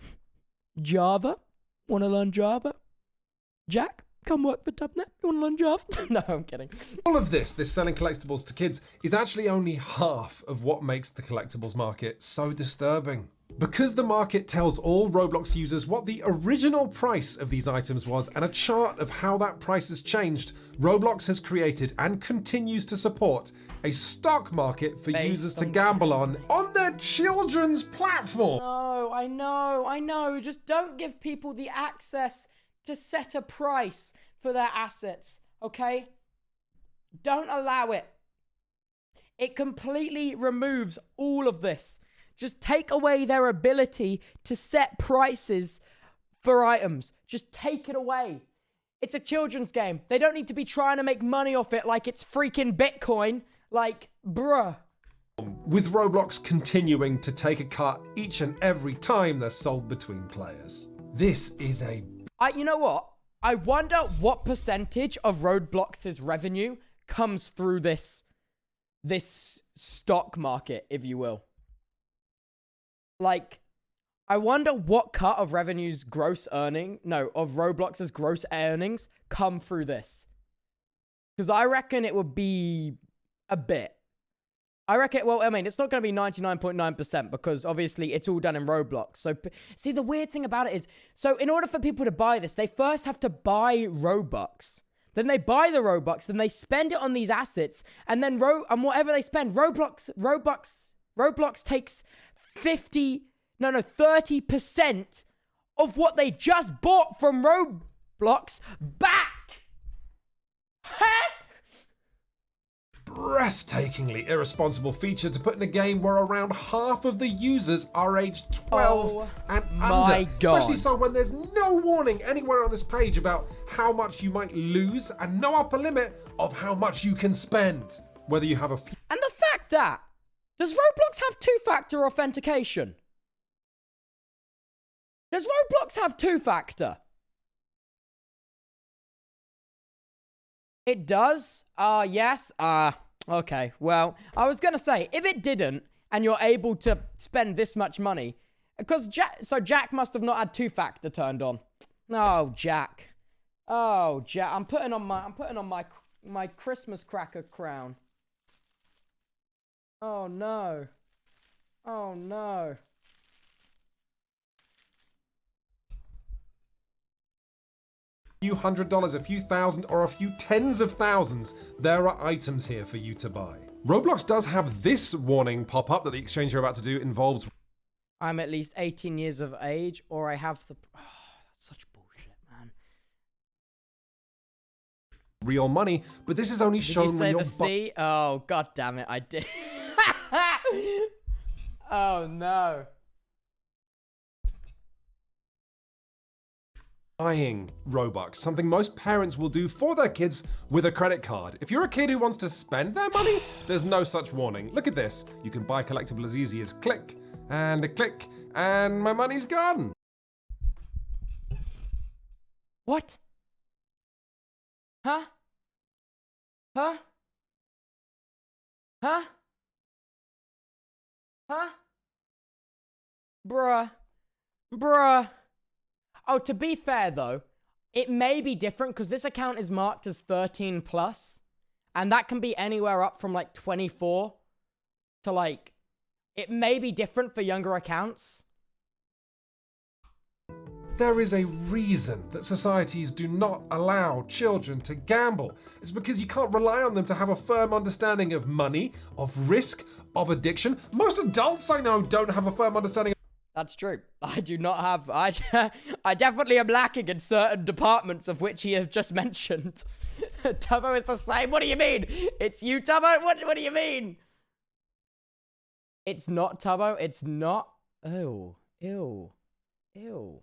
Java? Want to learn Java? Jack? Come work for Tubnet. You want to learn Java? No, I'm kidding. all of this selling collectibles to kids, is actually only half of what makes the collectibles market so disturbing. Because the market tells all Roblox users what the original price of these items was and a chart of how that price has changed, Roblox has created and continues to support a stock market for users to gamble on their children's platform. No, I know. Just don't give people the access to set a price for their assets, okay? Don't allow it. It completely removes all of this. Just take away their ability to set prices for items. Just take it away. It's a children's game. They don't need to be trying to make money off it like it's freaking Bitcoin. Like, bruh. With Roblox continuing to take a cut each and every time they're sold between players. This is a... You know what? I wonder what percentage of Roblox's revenue comes through this stock market, if you will. Like, I wonder what cut of Roblox's gross earnings come through this. Because I reckon it would be a bit. I reckon, well, I mean, it's not going to be 99.9% because obviously it's all done in Roblox. So, see, the weird thing about it is, so in order for people to buy this, they first have to buy Robux. Then they buy the Robux, then they spend it on these assets, and then whatever they spend, Roblox takes 30% of what they just bought from Roblox back. Huh? Breathtakingly irresponsible feature to put in a game where around half of the users are aged 12 and under. My God. Especially so when there's no warning anywhere on this page about how much you might lose and no upper limit of how much you can spend. Whether you have a few... And the fact that, does Roblox have two-factor authentication? Does Roblox have two-factor? It does? Yes. Okay. Well, I was gonna say, if it didn't, and you're able to spend this much money, because Jack must have not had two-factor turned on. Oh, Jack. Oh, Jack. I'm putting on my Christmas cracker crown. Oh no. Oh no. few $100s, a few thousand, or a few tens of thousands, there are items here for you to buy. Roblox does have this warning pop up that the exchange you're about to do involves... I'm at least 18 years of age, or I have the... Oh, that's such bullshit, man. Real money, but this is only shown when you're... Did you say the C? Oh, god damn it, I did. Oh, no. Buying Robux, something most parents will do for their kids with a credit card. If you're a kid who wants to spend their money, there's no such warning. Look at this. You can buy collectible as easy as click, and a click, and my money's gone. What? Huh? Huh? Huh? Huh? Bruh. Bruh. Oh, to be fair, though, it may be different because this account is marked as 13 plus. And that can be anywhere up from like 24 to like... It may be different for younger accounts. There is a reason that societies do not allow children to gamble. It's because you can't rely on them to have a firm understanding of money, of risk, of addiction. Most adults I know don't have a firm understanding of... That's true. I do not have... I definitely am lacking in certain departments of which he has just mentioned. Tubbo is the same. What do you mean? It's you, Tubbo? What do you mean? It's not Tubbo. It's not... Ew. Ew. Ew.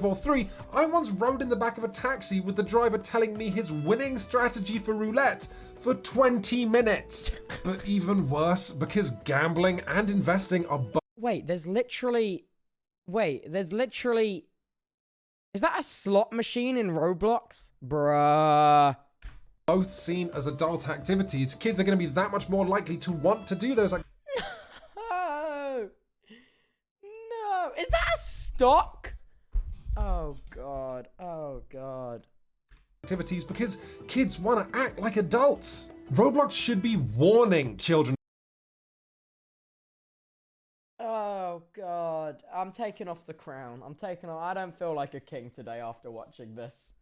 Or 3, I once rode in the back of a taxi with the driver telling me his winning strategy for roulette for 20 minutes. But even worse, because gambling and investing are Wait, there's literally... Is that a slot machine in Roblox? Bruh. both seen as adult activities. Kids are going to be that much more likely to want to do those activities. No. No. Is that a stock? Oh, God. Oh, God. Activities because kids want to act like adults. Roblox should be warning children. Oh, God. I'm taking off the crown. I don't feel like a king today after watching this.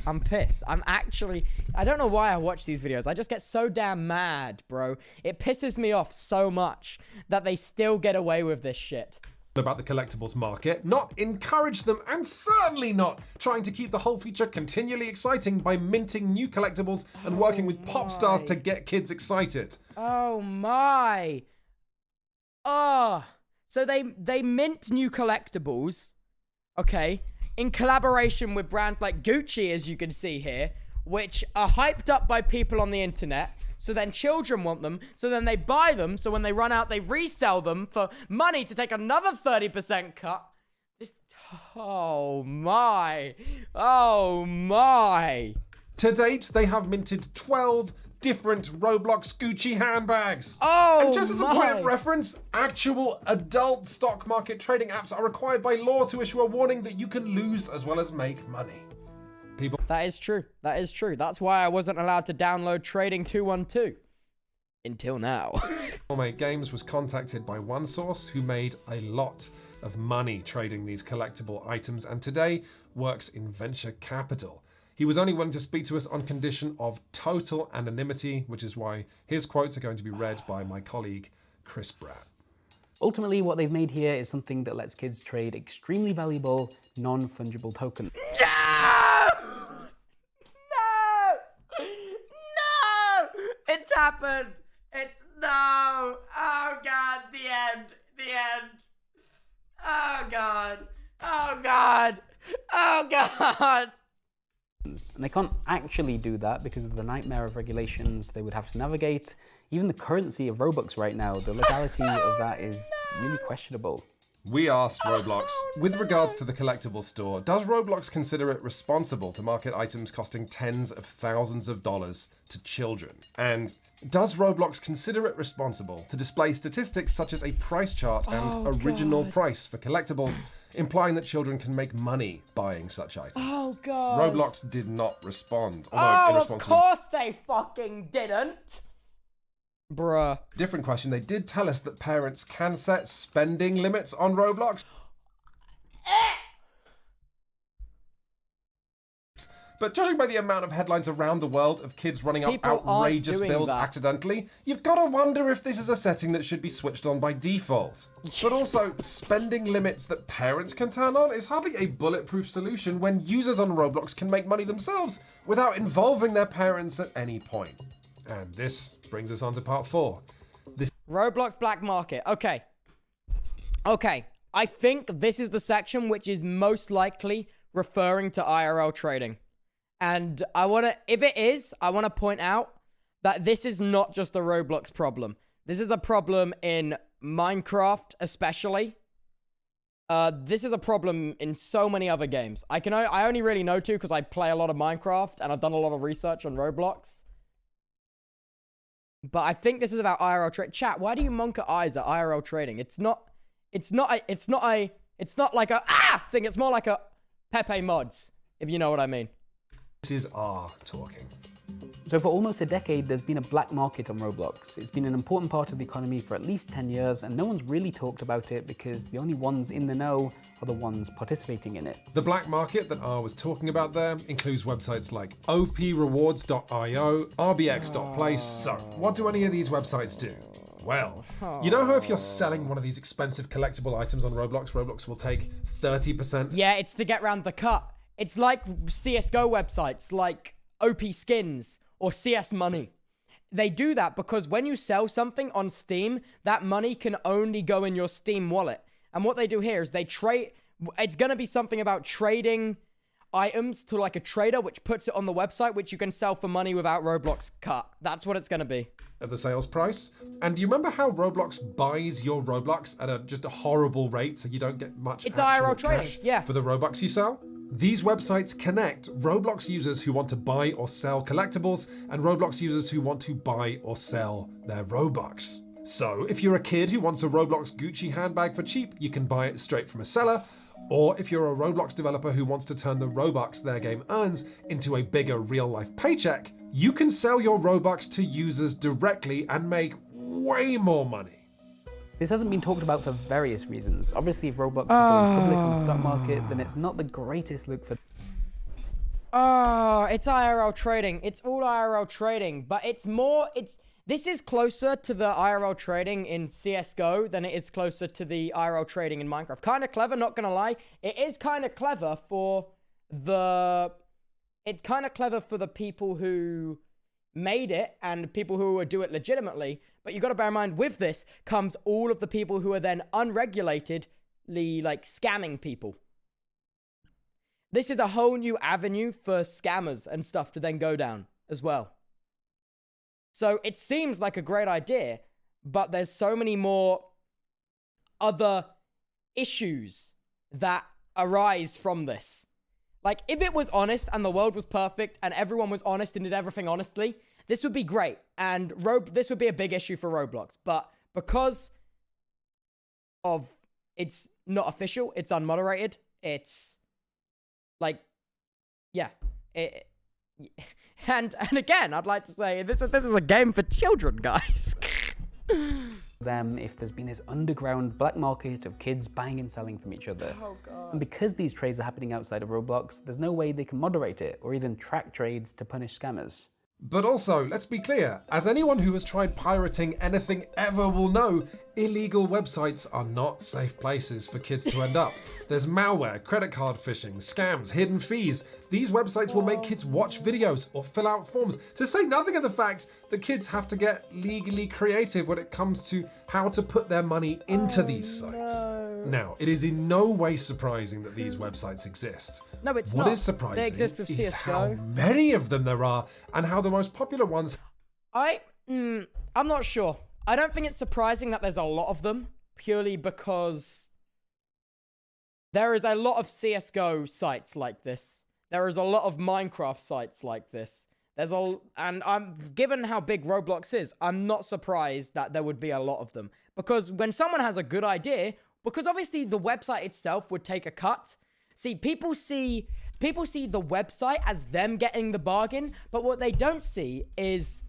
I'm pissed. I don't know why I watch these videos. I just get so damn mad, bro. It pisses me off so much that they still get away with this shit. About the collectibles market, not encourage them, and certainly not trying to keep the whole feature continually exciting by minting new collectibles and working with pop stars to get kids excited. Oh my. Oh. So they mint new collectibles, okay, in collaboration with brands like Gucci, as you can see here, which are hyped up by people on the internet. So then children want them. So then they buy them. So when they run out, they resell them for money to take another 30% cut. Oh my. Oh my. To date, they have minted 12 different Roblox Gucci handbags. Oh, and just as a point of reference, actual adult stock market trading apps are required by law to issue a warning that you can lose as well as make money. That is true. That is true. That's why I wasn't allowed to download Trading 212. Until now. Mate Games was contacted by one source who made a lot of money trading these collectible items and today works in venture capital. He was only willing to speak to us on condition of total anonymity, which is why his quotes are going to be read by my colleague, Chris Bratt. Ultimately, what they've made here is something that lets kids trade extremely valuable, non-fungible tokens. No! It's happened. No. Oh, God. The end. Oh, God. Oh, God. Oh, God. And they can't actually do that because of the nightmare of regulations they would have to navigate. Even the currency of Robux right now, the legality of that is really questionable. We asked Roblox, with regards to the collectible store, does Roblox consider it responsible to market items costing tens of thousands of dollars to children? And does Roblox consider it responsible to display statistics such as a price chart and original price for collectibles, implying that children can make money buying such items? Oh, God. Roblox did not respond. Oh, of course they fucking didn't. Bruh. Different question. They did tell us that parents can set spending limits on Roblox. But judging by the amount of headlines around the world of kids running up outrageous bills accidentally, you've got to wonder if this is a setting that should be switched on by default. But also, spending limits that parents can turn on is hardly a bulletproof solution when users on Roblox can make money themselves without involving their parents at any point. And this brings us on to part 4. Roblox black market. Okay. I think this is the section which is most likely referring to IRL trading. And if it is, I want to point out that this is not just a Roblox problem. This is a problem in Minecraft, especially. This is a problem in so many other games. I only really know 2 because I play a lot of Minecraft and I've done a lot of research on Roblox. But I think this is about IRL trade. Chat, why do you monk at eyes at IRL trading? It's not like a thing. It's more like a Pepe mods, if you know what I mean. This is R talking. So for almost a decade, there's been a black market on Roblox. It's been an important part of the economy for at least 10 years, and no one's really talked about it because the only ones in the know are the ones participating in it. The black market that R was talking about there includes websites like oprewards.io, rbx.place. So, what do any of these websites do? Well, you know how if you're selling one of these expensive collectible items on Roblox, Roblox will take 30%? Yeah, it's to get around the cut. It's like CSGO websites like OP Skins or CS Money. They do that because when you sell something on Steam, that money can only go in your Steam wallet. And what they do here is they trade. It's going to be something about trading items to like a trader, which puts it on the website, which you can sell for money without Roblox cut. That's what it's going to be. Of the sales price. And do you remember how Roblox buys your Roblox at just a horrible rate so you don't get much It's actual IRL trading, cash yeah. for the Robux you sell? These websites connect Roblox users who want to buy or sell collectibles and Roblox users who want to buy or sell their Robux. So if you're a kid who wants a Roblox Gucci handbag for cheap, you can buy it straight from a seller. Or if you're a Roblox developer who wants to turn the Robux their game earns into a bigger real-life paycheck, you can sell your Robux to users directly and make way more money. This hasn't been talked about for various reasons. Obviously, if Roblox is going public on the stock market, then it's not the greatest look for... Oh, it's IRL trading. It's all IRL trading, but this is closer to the IRL trading in CSGO than it is closer to the IRL trading in Minecraft. Kind of clever, not gonna lie. It is kind of clever for the... It's kind of clever for the people who made it and people who do it legitimately. But you got to bear in mind, with this comes all of the people who are then unregulatedly like scamming people. This is a whole new avenue for scammers and stuff to then go down as well. So it seems like a great idea, but there's so many more other issues that arise from this. Like, if it was honest and the world was perfect and everyone was honest and did everything honestly, this would be great. And this would be a big issue for Roblox. But because of it's not official, it's unmoderated, it's like, yeah. And again, I'd like to say, this is a game for children, guys. Them if there's been this underground black market of kids buying and selling from each other. Oh, God. And because these trades are happening outside of Roblox, there's no way they can moderate it or even track trades to punish scammers. But also, let's be clear, as anyone who has tried pirating anything ever will know, illegal websites are not safe places for kids to end up. There's malware, credit card phishing, scams, hidden fees. These websites will make kids watch videos or fill out forms, to say nothing of the fact that kids have to get legally creative when it comes to how to put their money into these sites. No. Now, it is in no way surprising that these websites exist. No, it's What not. is surprising They exist with is how CSGO. many of them there are and how the most popular ones... I'm not sure. I don't think it's surprising that there's a lot of them, purely because there is a lot of CSGO sites like this. There is a lot of Minecraft sites like this. And I'm given how big Roblox is, I'm not surprised that there would be a lot of them. Because when someone has a good idea, because obviously the website itself would take a cut. See, people see the website as them getting the bargain, but what they don't see is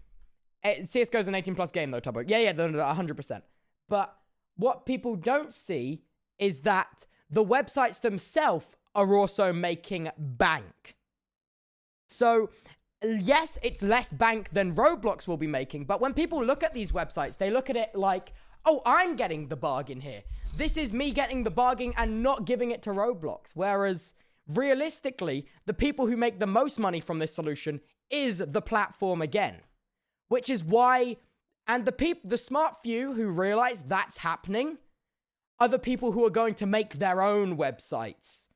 CSGO's an 18 plus game though, Tubbo. Yeah, 100%. But what people don't see is that the websites themselves are also making bank. So, yes, it's less bank than Roblox will be making, but when people look at these websites, they look at it like, oh, I'm getting the bargain here. This is me getting the bargain and not giving it to Roblox. Whereas, realistically, the people who make the most money from this solution is the platform again. Which is why, and the smart few who realize that's happening are the people who are going to make their own websites.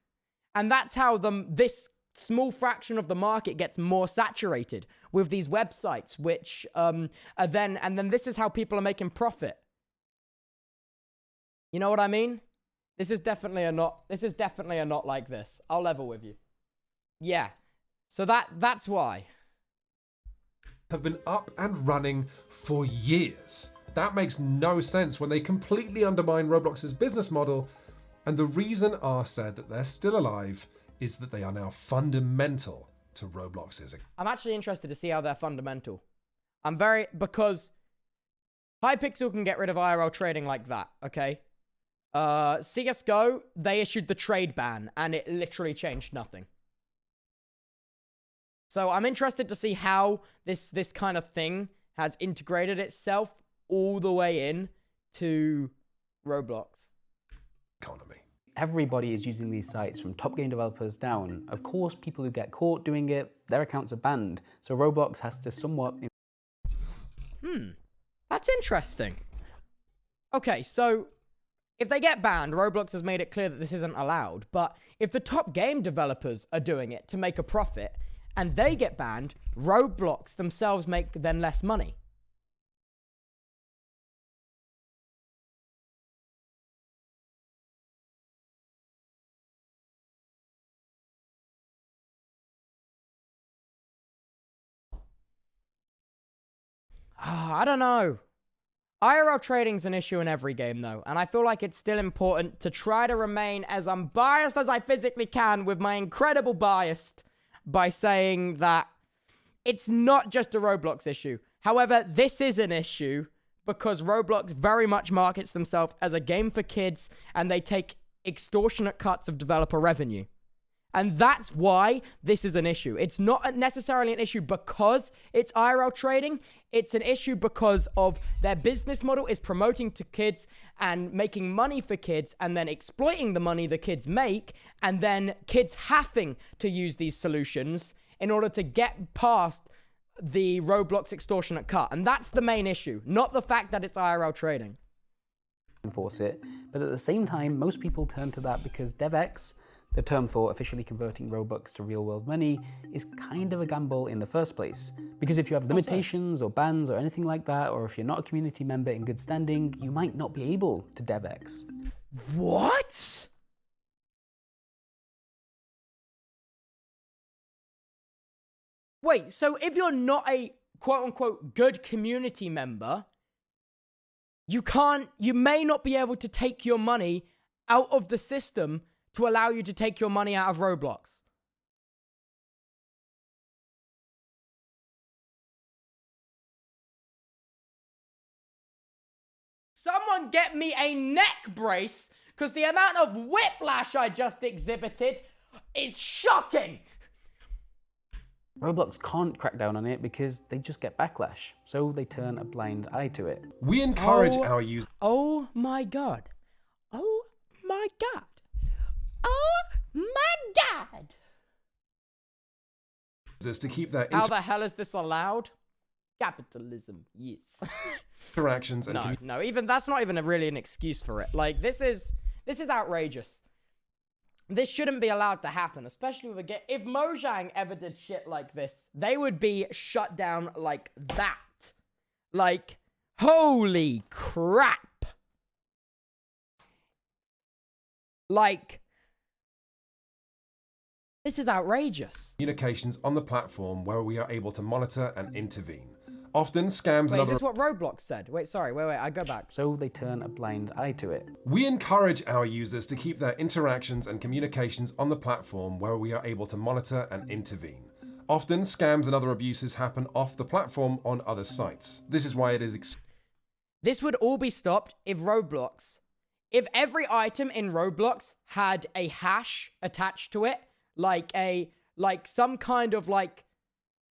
And that's how this small fraction of the market gets more saturated with these websites, which and then this is how people are making profit. You know what I mean? This is definitely a not like this. I'll level with you. Yeah. So that's why. Have been up and running for years. That makes no sense when they completely undermine Roblox's business model, and the reason R said that they're still alive is that they are now fundamental to Roblox's. I'm actually interested to see how they're fundamental. Because Hypixel can get rid of IRL trading like that, okay? CSGO, they issued the trade ban, and it literally changed nothing. So I'm interested to see how this kind of thing has integrated itself all the way in to Roblox. Economy. Everybody is using these sites from top game developers down. Of course, people who get caught doing it, their accounts are banned. So Roblox has to somewhat... That's interesting. Okay, so if they get banned, Roblox has made it clear that this isn't allowed. But if the top game developers are doing it to make a profit and they get banned, Roblox themselves make then less money. I don't know. IRL trading's an issue in every game, though, and I feel like it's still important to try to remain as unbiased as I physically can with my incredible bias by saying that it's not just a Roblox issue. However, this is an issue because Roblox very much markets themselves as a game for kids, and they take extortionate cuts of developer revenue. And that's why this is an issue. It's not necessarily an issue because it's IRL trading. It's an issue because of their business model is promoting to kids and making money for kids and then exploiting the money the kids make, and then kids having to use these solutions in order to get past the Roblox extortionate cut. And that's the main issue, not the fact that it's IRL trading. Enforce it. But at the same time, most people turn to that because DevX, the term for officially converting Robux to real-world money, is kind of a gamble in the first place. Because if you have limitations or bans or anything like that, or if you're not a community member in good standing, you might not be able to DevX. What? Wait, so if you're not a quote-unquote good community member, you may not be able to take your money out of the system to allow you to take your money out of Roblox. Someone get me a neck brace, because the amount of whiplash I just exhibited is shocking. Roblox can't crack down on it because they just get backlash, so they turn a blind eye to it. We encourage our users Oh my god. Oh my god. Oh my god. to keep their How the hell is this allowed? Capitalism, yes. interactions and No, even that's not even really an excuse for it. Like, this is outrageous. This shouldn't be allowed to happen, especially with a game. If Mojang ever did shit like this, they would be shut down like that. Like, holy crap. Like, this is outrageous. communications on the platform where we are able to monitor and intervene. Often scams Wait, and is other... this what Roblox said? Wait, I go back. So they turn a blind eye to it. We encourage our users to keep their interactions and communications on the platform where we are able to monitor and intervene. Often scams and other abuses happen off the platform on other sites. This is why it is... This would all be stopped if every item in Roblox had a hash attached to it, like some kind of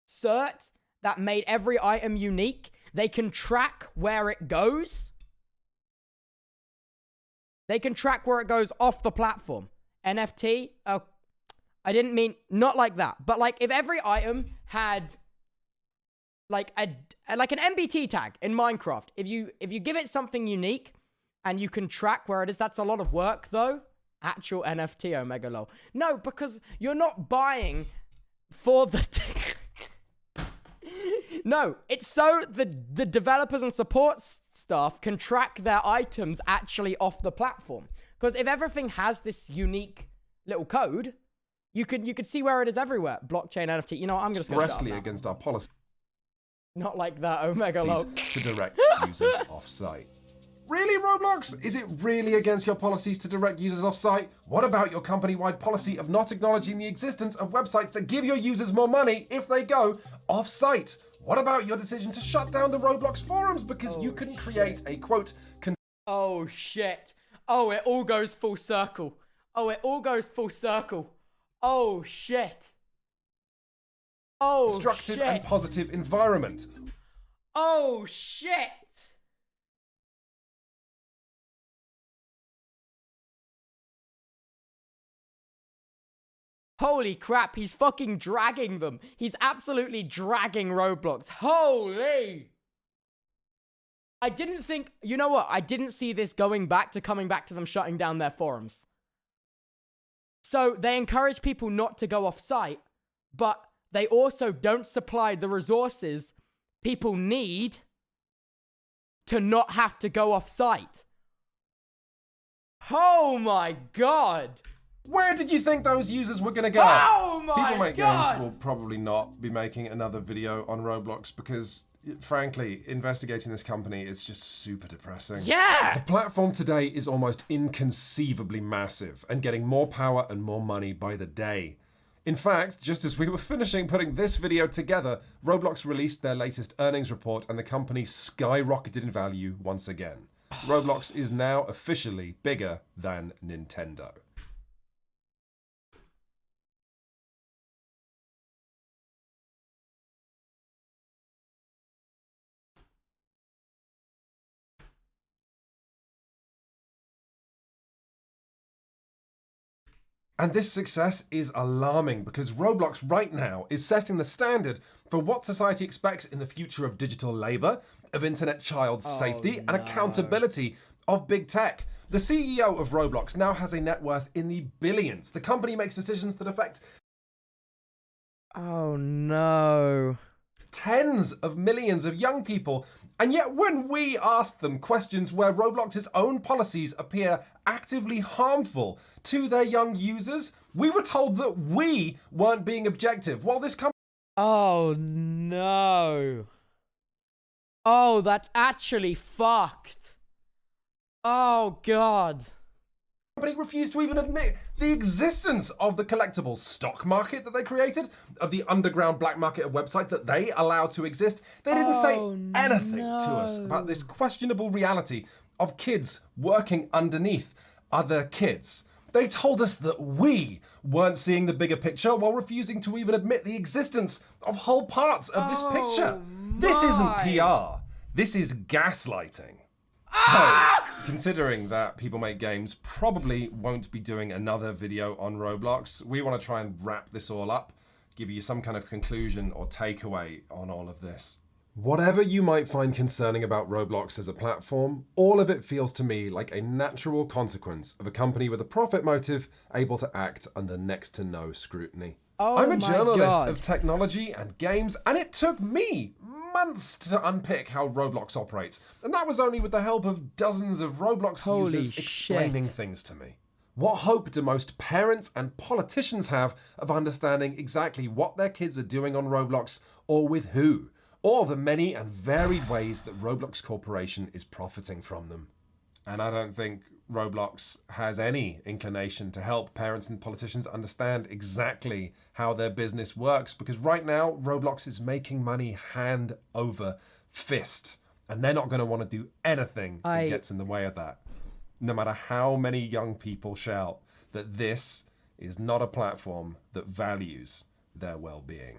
cert that made every item unique. They can track where it goes. They can track where it goes off the platform. NFT? Oh, I didn't mean, not like that. But if every item had an MBT tag in Minecraft. If you give it something unique and you can track where it is, that's a lot of work though. Actual NFT, Omega lol. No, because you're not buying for the... No, it's so the developers and support staff can track their items actually off the platform. Because if everything has this unique little code, you could see where it is everywhere. Blockchain, NFT. You know what? I'm just going to shut up expressly now. against our policy. Not like that, Omega lol. to direct users off-site. Really, Roblox? Is it really against your policies to direct users off-site? What about your company-wide policy of not acknowledging the existence of websites that give your users more money if they go off-site? What about your decision to shut down the Roblox forums because you couldn't create a, quote, Oh shit. Oh, it all goes full circle. Oh, it all goes full circle. Oh shit. Oh constructive shit. and positive environment? Oh shit. Holy crap, he's fucking dragging them. He's absolutely dragging Roblox. Holy! I didn't think, you know what? I didn't see this coming back to them shutting down their forums. So they encourage people not to go off site, but they also don't supply the resources people need to not have to go off site. Oh my god! Where did you think those users were going to go? Oh my People Make God! Games will probably not be making another video on Roblox because, frankly, investigating this company is just super depressing. Yeah! The platform today is almost inconceivably massive and getting more power and more money by the day. In fact, just as we were finishing putting this video together, Roblox released their latest earnings report and the company skyrocketed in value once again. Roblox is now officially bigger than Nintendo. And this success is alarming because Roblox right now is setting the standard for what society expects in the future of digital labor, of internet child safety, and accountability of big tech. The CEO of Roblox now has a net worth in the billions. The company makes decisions that affect Oh no. tens of millions of young people. And yet when we asked them questions where Roblox's own policies appear actively harmful to their young users, we were told that we weren't being objective, while this company Oh no. Oh, that's actually fucked. Oh god. refused to even admit the existence of the collectible stock market that they created, of the underground black market of website that they allowed to exist. They didn't say anything to us about this questionable reality of kids working underneath other kids. They told us that we weren't seeing the bigger picture while refusing to even admit the existence of whole parts of this picture. This isn't PR. This is gaslighting. So, considering that People Make Games probably won't be doing another video on Roblox, we want to try and wrap this all up, give you some kind of conclusion or takeaway on all of this. Whatever you might find concerning about Roblox as a platform, all of it feels to me like a natural consequence of a company with a profit motive able to act under next to no scrutiny. Oh I'm a my journalist God. of technology and games, and it took me months to unpick how Roblox operates. And that was only with the help of dozens of Roblox Holy users explaining shit. things to me. What hope do most parents and politicians have of understanding exactly what their kids are doing on Roblox, or with who? Or the many and varied ways that Roblox Corporation is profiting from them? And I don't think Roblox has any inclination to help parents and politicians understand exactly how their business works, because right now Roblox is making money hand over fist, and they're not going to want to do anything that gets in the way of that, no matter how many young people shout that this is not a platform that values their well-being.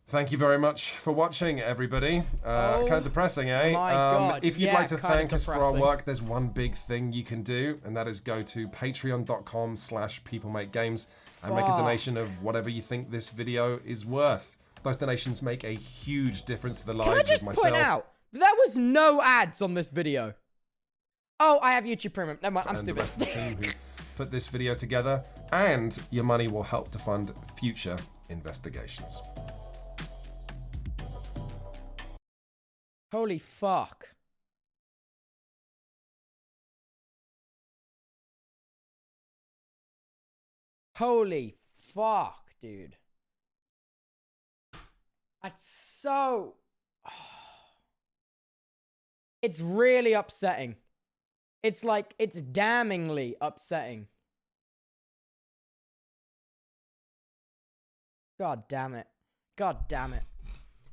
Thank you very much for watching, everybody. Kind of depressing, eh? my God. If you'd Yeah, like to kind of thank us for our depressing. work, there's one big thing you can do, and that is go to patreon.com/peoplemakegames and make a Fuck. donation of whatever you think this video is worth. Those donations make a huge difference to the lives Can I just of myself point out, there was no ads on this video. Oh, I have YouTube Premium. Never mind, I'm and the stupid. rest of the team who put this video together, and your money will help to fund future investigations. Holy fuck. Holy fuck, dude. That's so... It's really upsetting. It's like, it's damningly upsetting. God damn it. God damn it.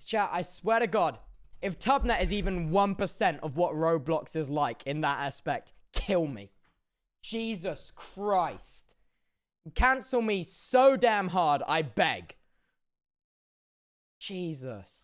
Chat, I swear to God, if Tubnet is even 1% of what Roblox is like in that aspect, kill me. Jesus Christ. Cancel me so damn hard, I beg. Jesus.